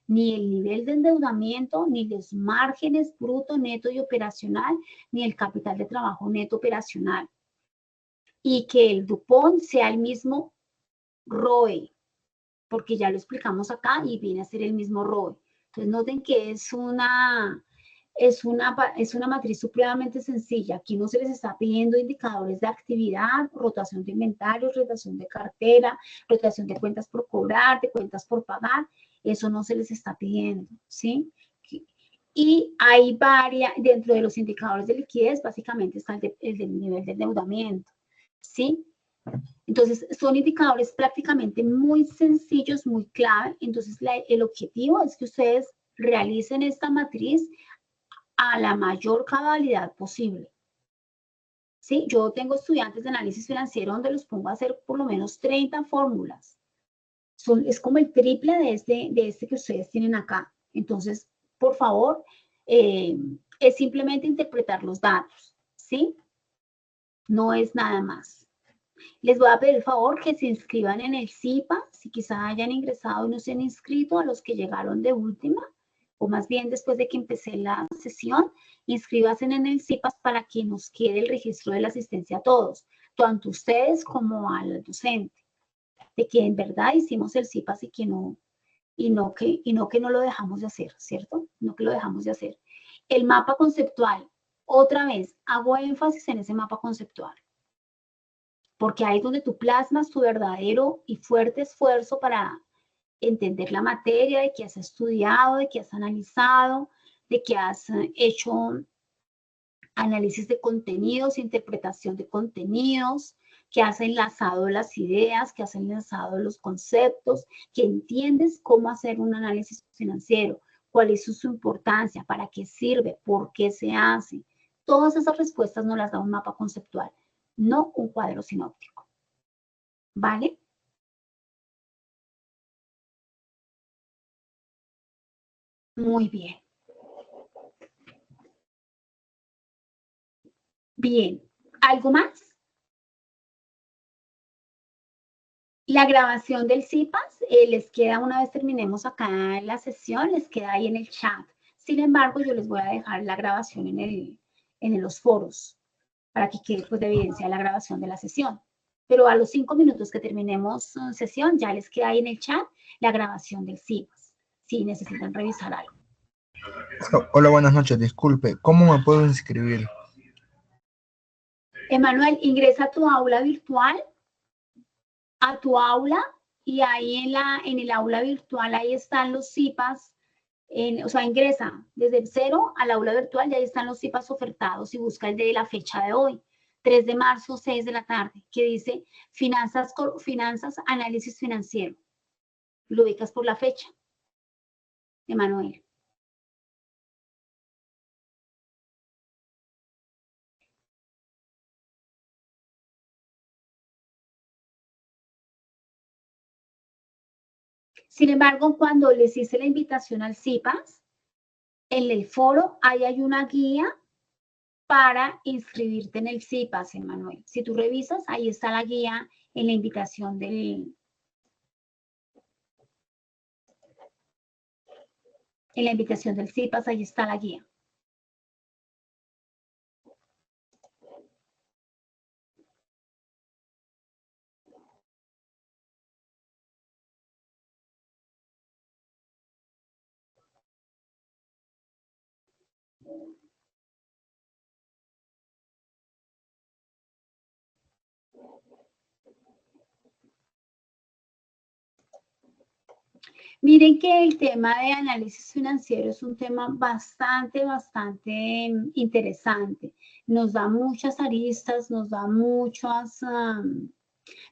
ni el nivel de endeudamiento, ni los márgenes bruto, neto y operacional, ni el capital de trabajo neto operacional. y que el DuPont sea el mismo ROE, porque ya lo explicamos acá y viene a ser el mismo ROE. Entonces noten que es una matriz supremamente sencilla. Aquí no se les está pidiendo indicadores de actividad, rotación de inventarios, rotación de cartera, rotación de cuentas por cobrar, de cuentas por pagar. Eso no se les está pidiendo, ¿sí? Y hay varias, dentro de los indicadores de liquidez, básicamente está el del nivel de endeudamiento, ¿sí? Entonces, son indicadores prácticamente muy sencillos, muy clave. Entonces, el objetivo es que ustedes realicen esta matriz a la mayor cabalidad posible. ¿Sí? Yo tengo estudiantes de análisis financiero donde los pongo a hacer por lo menos 30 fórmulas. Es como el triple de este que ustedes tienen acá. Entonces, por favor, es simplemente interpretar los datos, ¿sí? No es nada más. Les voy a pedir el favor que se inscriban en el CIPA, si quizá hayan ingresado y no se han inscrito, a los que llegaron de última, o más bien después de que empecé la sesión, inscríbanse en el CIPAS para que nos quede el registro de la asistencia a todos, tanto ustedes como al docente, de que en verdad hicimos el CIPAS y no que no lo dejamos de hacer, ¿cierto? No que lo dejamos de hacer. El mapa conceptual, otra vez, hago énfasis en ese mapa conceptual, porque ahí es donde tú plasmas tu verdadero y fuerte esfuerzo para entender la materia, de que has estudiado, de que has analizado, de que has hecho análisis de contenidos, interpretación de contenidos, que has enlazado las ideas, que has enlazado los conceptos, que entiendes cómo hacer un análisis financiero, cuál es su importancia, para qué sirve, por qué se hace. Todas esas respuestas nos las da un mapa conceptual, no un cuadro sinóptico. ¿Vale? Muy bien. Bien. ¿Algo más? La grabación del CIPAS les queda, una vez terminemos acá la sesión, les queda ahí en el chat. Sin embargo, yo les voy a dejar la grabación en los foros para que quede pues, de evidencia la grabación de la sesión. Pero a los 5 minutos que terminemos sesión, ya les queda ahí en el chat la grabación del CIPAS, si necesitan revisar algo. Hola, buenas noches. Disculpe, ¿cómo me puedo inscribir? Emanuel, ingresa a tu aula virtual, y ahí en el aula virtual, ahí están los CIPAS, o sea, ingresa desde el 0 al aula virtual y ahí están los CIPAS ofertados y busca el de la fecha de hoy, 3 de marzo, 6 de la tarde, que dice finanzas, análisis financiero. Lo ubicas por la fecha, Emanuel. Sin embargo, cuando les hice la invitación al CIPAS, en el foro ahí hay una guía para inscribirte en el CIPAS, Emanuel. Si tú revisas, ahí está la guía en la invitación del CIPAS, ahí está la guía. Miren que el tema de análisis financiero es un tema bastante interesante. Nos da muchas aristas, nos da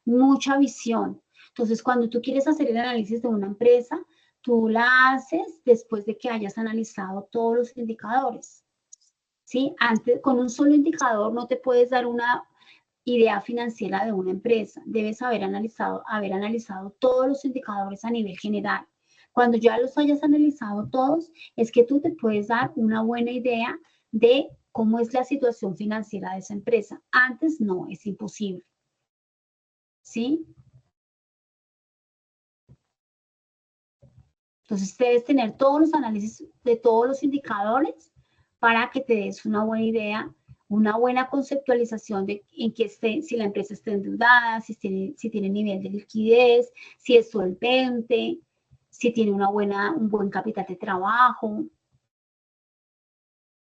mucha visión. Entonces, cuando tú quieres hacer el análisis de una empresa, tú la haces después de que hayas analizado todos los indicadores. ¿Sí? Antes, con un solo indicador no te puedes dar una idea financiera de una empresa. Debes haber analizado todos los indicadores a nivel general. Cuando ya los hayas analizado todos, es que tú te puedes dar una buena idea de cómo es la situación financiera de esa empresa. Antes no, es imposible. ¿Sí? Entonces, debes tener todos los análisis de todos los indicadores para que te des una buena idea una buena conceptualización de en qué esté, si la empresa está endeudada, si tiene nivel de liquidez, si es solvente, si tiene un buen capital de trabajo,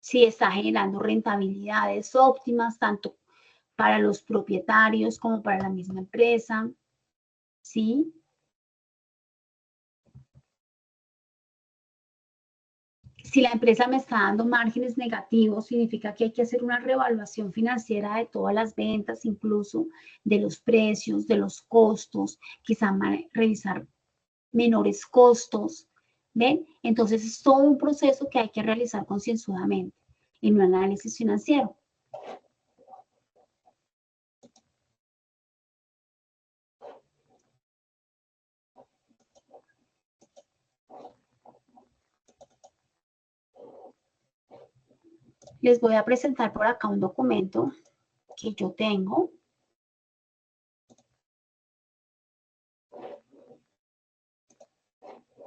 si está generando rentabilidades óptimas, tanto para los propietarios como para la misma empresa, ¿sí? Si la empresa me está dando márgenes negativos, significa que hay que hacer una reevaluación financiera de todas las ventas, incluso de los precios, de los costos, quizá revisar menores costos, ¿ven? Entonces es todo un proceso que hay que realizar concienzudamente en un análisis financiero. Les voy a presentar por acá un documento que yo tengo.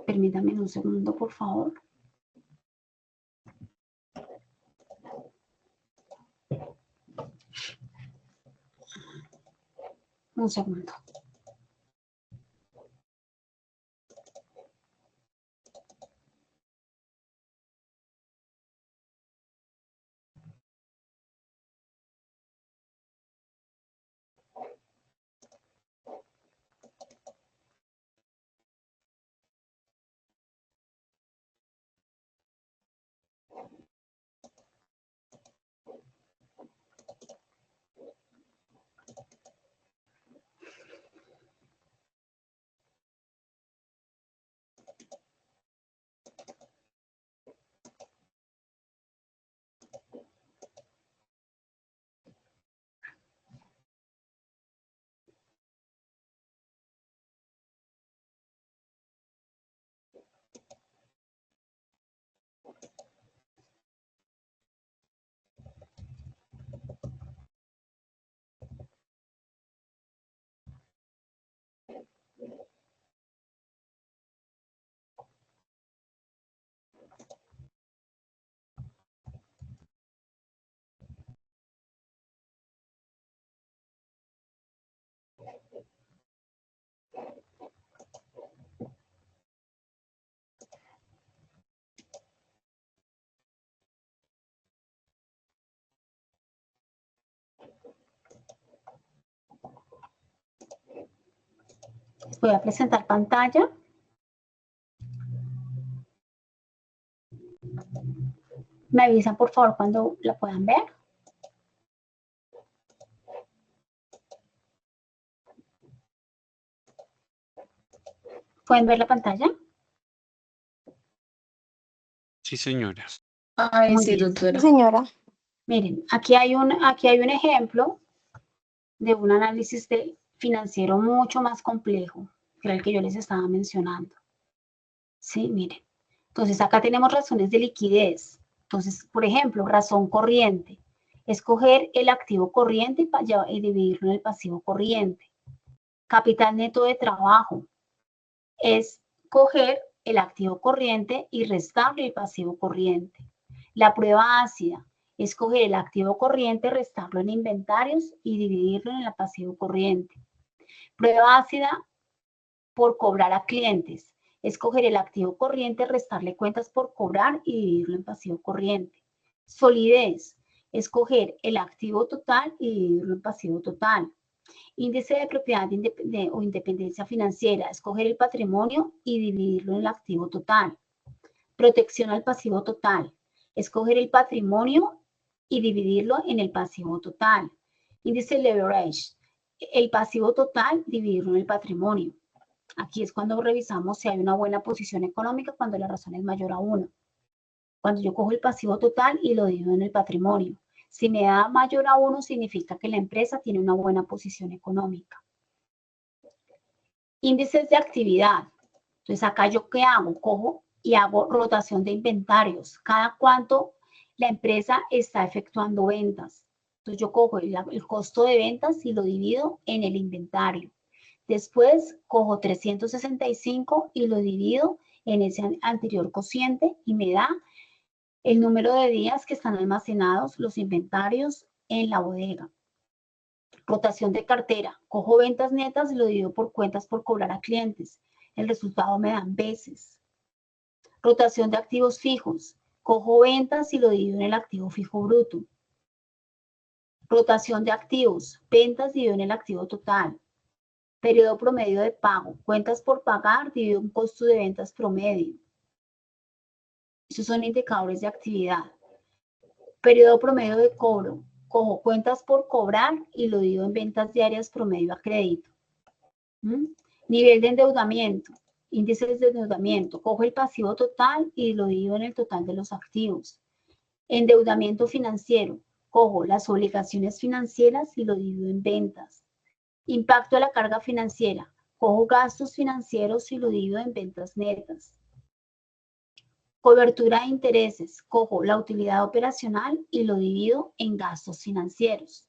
Permítanme un segundo, por favor. Un segundo. Les voy a presentar pantalla. Me avisan, por favor, cuando la puedan ver. ¿Pueden ver la pantalla? Sí, señora. Ay, Muy sí, bien. doctora. Señora. Miren, aquí hay un ejemplo de un análisis financiero mucho más complejo que el que yo les estaba mencionando. Sí, miren. Entonces, acá tenemos razones de liquidez. Entonces, por ejemplo, razón corriente. Escoger el activo corriente y dividirlo en el pasivo corriente. Capital neto de trabajo. Es coger el activo corriente y restarle el pasivo corriente. La prueba ácida es coger el activo corriente, restarlo en inventarios y dividirlo en el pasivo corriente. Prueba ácida por cobrar a clientes. Escoger el activo corriente, restarle cuentas por cobrar y dividirlo en pasivo corriente. Solidez. Escoger el activo total y dividirlo en pasivo total. Índice de propiedad o independencia financiera. Escoger el patrimonio y dividirlo en el activo total. Protección al pasivo total. Escoger el patrimonio y dividirlo en el pasivo total. Índice leverage. El pasivo total, dividirlo en el patrimonio. Aquí es cuando revisamos si hay una buena posición económica cuando la razón es mayor a 1. Cuando yo cojo el pasivo total y lo divido en el patrimonio. Si me da mayor a 1, significa que la empresa tiene una buena posición económica. Índices de actividad. Entonces, acá yo ¿qué hago? Cojo y hago rotación de inventarios. Cada cuánto la empresa está efectuando ventas. Entonces, yo cojo el costo de ventas y lo divido en el inventario. Después, cojo 365 y lo divido en ese anterior cociente y me da El número de días que están almacenados los inventarios en la bodega. Rotación de cartera. Cojo ventas netas y lo divido por cuentas por cobrar a clientes. El resultado me dan veces. Rotación de activos fijos. Cojo ventas y lo divido en el activo fijo bruto. Rotación de activos. Ventas dividido en el activo total. Periodo promedio de pago. Cuentas por pagar dividido en costo de ventas promedio. Esos son indicadores de actividad. Periodo promedio de cobro. Cojo cuentas por cobrar y lo divido en ventas diarias promedio a crédito. Nivel de endeudamiento. Índices de endeudamiento. Cojo el pasivo total y lo divido en el total de los activos. Endeudamiento financiero. Cojo las obligaciones financieras y lo divido en ventas. Impacto de la carga financiera. Cojo gastos financieros y lo divido en ventas netas. Cobertura de intereses. Cojo la utilidad operacional y lo divido en gastos financieros.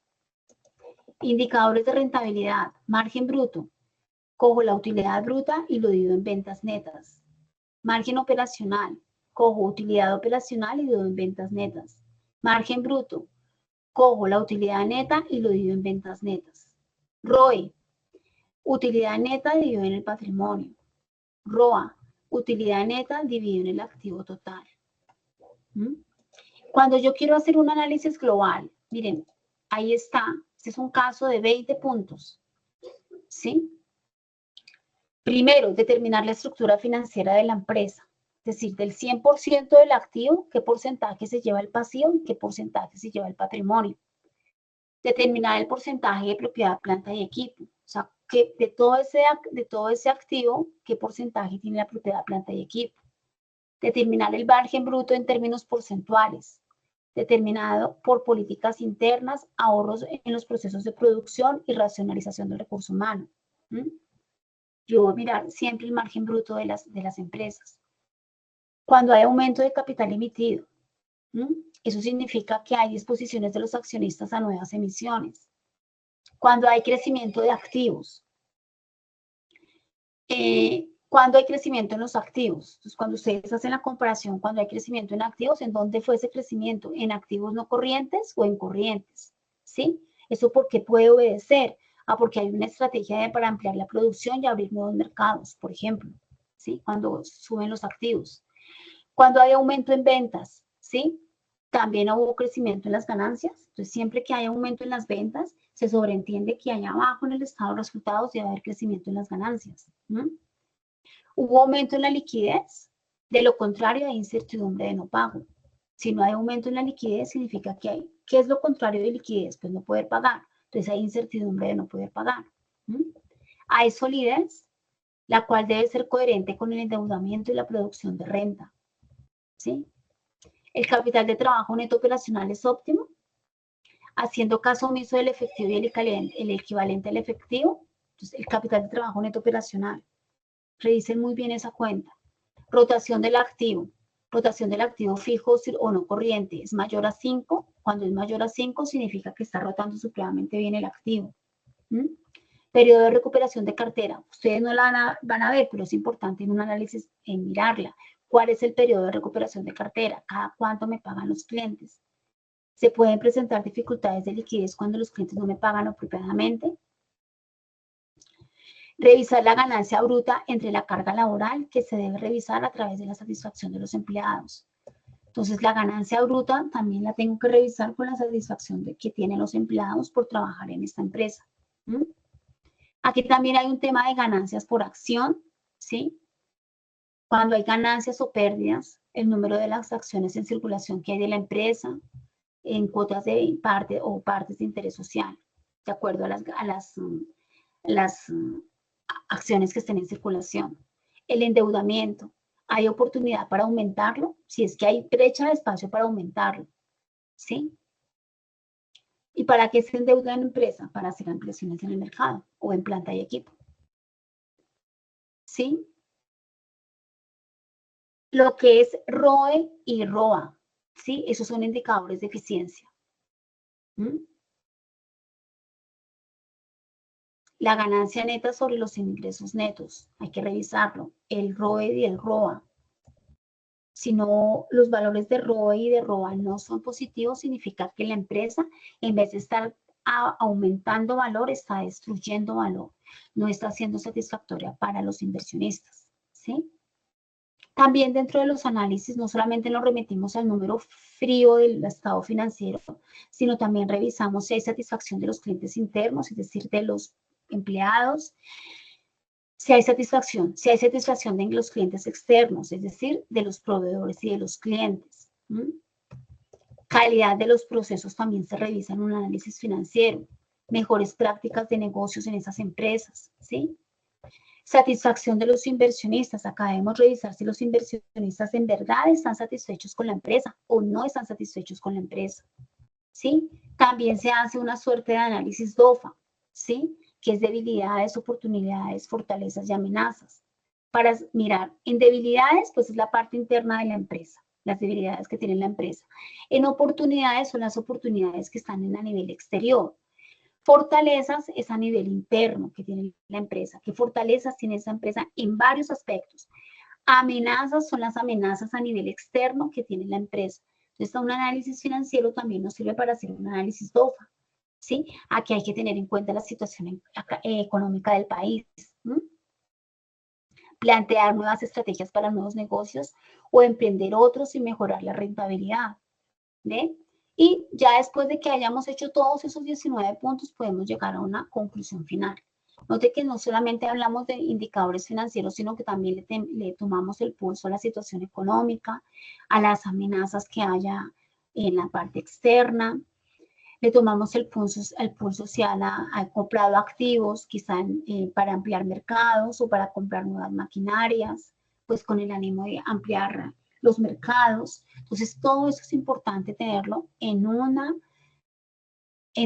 Indicadores de rentabilidad. Margen bruto. Cojo la utilidad bruta y lo divido en ventas netas. Margen operacional. Cojo utilidad operacional y lo divido en ventas netas. Margen bruto. Cojo la utilidad neta y lo divido en ventas netas. ROE. Utilidad neta dividido en el patrimonio. ROA. Utilidad neta dividido en el activo total. Cuando yo quiero hacer un análisis global, miren, ahí está. Este es un caso de 20 puntos. ¿Sí? Primero, determinar la estructura financiera de la empresa. Es decir, del 100% del activo, qué porcentaje se lleva el pasivo y qué porcentaje se lleva el patrimonio. Determinar el porcentaje de propiedad, planta y equipo. O sea, que de todo ese activo, qué porcentaje tiene la propiedad, planta y equipo. Determinar el margen bruto en términos porcentuales. Determinado por políticas internas, ahorros en los procesos de producción y racionalización del recurso humano. Yo voy a mirar siempre el margen bruto de las empresas. Cuando hay aumento de capital emitido, eso significa que hay disposiciones de los accionistas a nuevas emisiones. Cuando hay crecimiento de activos. Cuando hay crecimiento en los activos. Entonces, cuando ustedes hacen la comparación, cuando hay crecimiento en activos, ¿en dónde fue ese crecimiento? ¿En activos no corrientes o en corrientes? ¿Sí? ¿Eso por qué puede obedecer? Porque hay una estrategia para ampliar la producción y abrir nuevos mercados, por ejemplo. ¿Sí? Cuando suben los activos. Cuando hay aumento en ventas, ¿sí? También hubo crecimiento en las ganancias. Entonces, siempre que hay aumento en las ventas, se sobreentiende que allá abajo en el estado de resultados debe haber crecimiento en las ganancias. Hubo aumento en la liquidez. De lo contrario, hay incertidumbre de no pago. Si no hay aumento en la liquidez, significa que hay. ¿Qué es lo contrario de liquidez? Pues no poder pagar. Entonces, hay incertidumbre de no poder pagar. Hay solidez, la cual debe ser coherente con el endeudamiento y la producción de renta. ¿Sí? El capital de trabajo neto operacional es óptimo, haciendo caso omiso del efectivo y el equivalente al efectivo. Entonces, el capital de trabajo neto operacional. Revisen muy bien esa cuenta. Rotación del activo. Rotación del activo fijo o no corriente es mayor a 5. Cuando es mayor a 5 significa que está rotando supremamente bien el activo. Periodo de recuperación de cartera. Ustedes no la van a ver, pero es importante en un análisis en mirarla. ¿Cuál es el periodo de recuperación de cartera? ¿Cada cuánto me pagan los clientes? ¿Se pueden presentar dificultades de liquidez cuando los clientes no me pagan apropiadamente? Revisar la ganancia bruta entre la carga laboral, que se debe revisar a través de la satisfacción de los empleados. Entonces, la ganancia bruta también la tengo que revisar con la satisfacción que tienen los empleados por trabajar en esta empresa. Aquí también hay un tema de ganancias por acción, ¿sí? Cuando hay ganancias o pérdidas, el número de las acciones en circulación que hay de la empresa, en cuotas de parte o partes de interés social, de acuerdo a las acciones que estén en circulación. El endeudamiento, ¿hay oportunidad para aumentarlo? Si es que hay brecha de espacio para aumentarlo, ¿sí? ¿Y para qué se endeuda en empresa? Para hacer ampliaciones en el mercado o en planta y equipo, ¿sí? Lo que es ROE y ROA, ¿sí? Esos son indicadores de eficiencia. La ganancia neta sobre los ingresos netos, hay que revisarlo. El ROE y el ROA. Si no, los valores de ROE y de ROA no son positivos, significa que la empresa, en vez de estar aumentando valor, está destruyendo valor. No está siendo satisfactoria para los inversionistas, ¿sí? También dentro de los análisis, no solamente nos remitimos al número frío del estado financiero, sino también revisamos si hay satisfacción de los clientes internos, es decir, de los empleados, si hay satisfacción de los clientes externos, es decir, de los proveedores y de los clientes. Calidad de los procesos también se revisa en un análisis financiero. Mejores prácticas de negocios en esas empresas, ¿sí? Satisfacción de los inversionistas. Acá debemos revisar si los inversionistas en verdad están satisfechos con la empresa o no están satisfechos con la empresa, ¿sí? También se hace una suerte de análisis DOFA, ¿sí? Que es debilidades, oportunidades, fortalezas y amenazas. Para mirar en debilidades, pues es la parte interna de la empresa, las debilidades que tiene la empresa. En oportunidades son las oportunidades que están a nivel exterior. Fortalezas es a nivel interno que tiene la empresa. ¿Qué fortalezas tiene esa empresa en varios aspectos? Amenazas son las amenazas a nivel externo que tiene la empresa. Entonces, un análisis financiero también nos sirve para hacer un análisis DOFA, ¿sí? Aquí hay que tener en cuenta la situación económica del país. Plantear nuevas estrategias para nuevos negocios o emprender otros y mejorar la rentabilidad, ¿ve? Y ya después de que hayamos hecho todos esos 19 puntos, podemos llegar a una conclusión final. Note que no solamente hablamos de indicadores financieros, sino que también le tomamos el pulso a la situación económica, a las amenazas que haya en la parte externa. Le tomamos el pulso si ha comprado activos, quizá para ampliar mercados o para comprar nuevas maquinarias, pues con el ánimo de ampliar los mercados. Entonces, todo eso es importante tenerlo en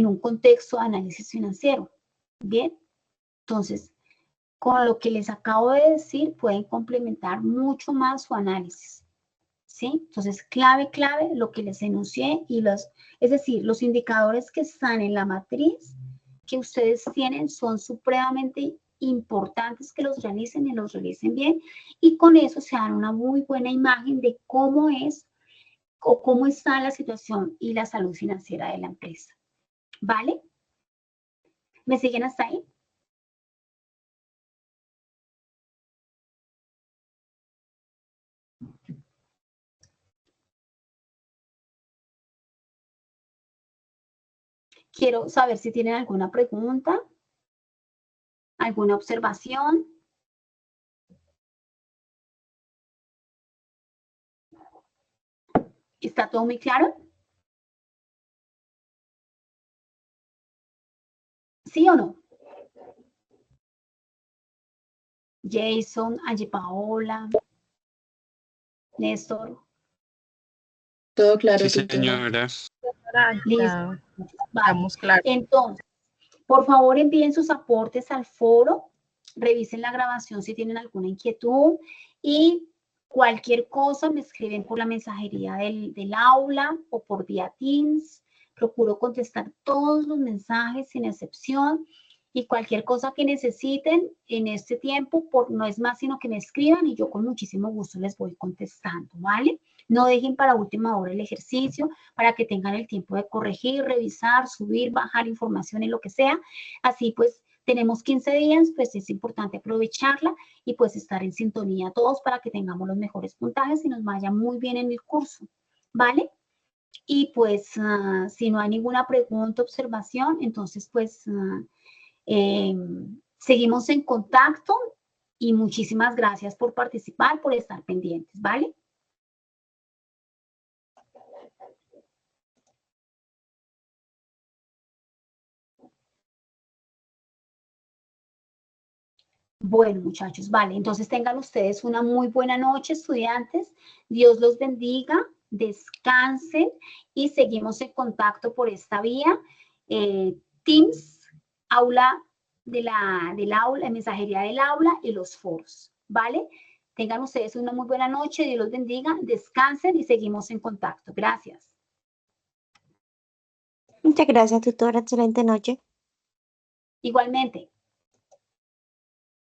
un contexto de análisis financiero. Bien, entonces, con lo que les acabo de decir, pueden complementar mucho más su análisis, ¿sí? Entonces, clave, lo que les enuncié es decir, los indicadores que están en la matriz que ustedes tienen son supremamente importantes que los realicen y los realicen bien, y con eso se dan una muy buena imagen de cómo es o cómo está la situación y la salud financiera de la empresa. ¿Vale? ¿Me siguen hasta ahí? Quiero saber si tienen alguna pregunta, alguna observación. ¿Está todo muy claro? ¿Sí o no? Jason, Angie Paola, Néstor. Todo claro, Sí, tutora. señora. Listo. Estamos claros. Entonces, por favor envíen sus aportes al foro, revisen la grabación si tienen alguna inquietud y cualquier cosa me escriben por la mensajería del aula o por vía Teams. Procuro contestar todos los mensajes sin excepción y cualquier cosa que necesiten en este tiempo, no es más sino que me escriban y yo con muchísimo gusto les voy contestando, ¿vale? No dejen para última hora el ejercicio para que tengan el tiempo de corregir, revisar, subir, bajar información en lo que sea. Así pues, tenemos 15 días, pues es importante aprovecharla y pues estar en sintonía todos para que tengamos los mejores puntajes y nos vaya muy bien en el curso, ¿vale? Y pues, si no hay ninguna pregunta, observación, entonces pues seguimos en contacto y muchísimas gracias por participar, por estar pendientes, ¿vale? Bueno, muchachos, vale. Entonces tengan ustedes una muy buena noche, estudiantes. Dios los bendiga, descansen y seguimos en contacto por esta vía. Teams, aula del aula, mensajería del aula y los foros, ¿vale? Tengan ustedes una muy buena noche, Dios los bendiga, descansen y seguimos en contacto. Gracias. Muchas gracias, tutora. Excelente noche. Igualmente.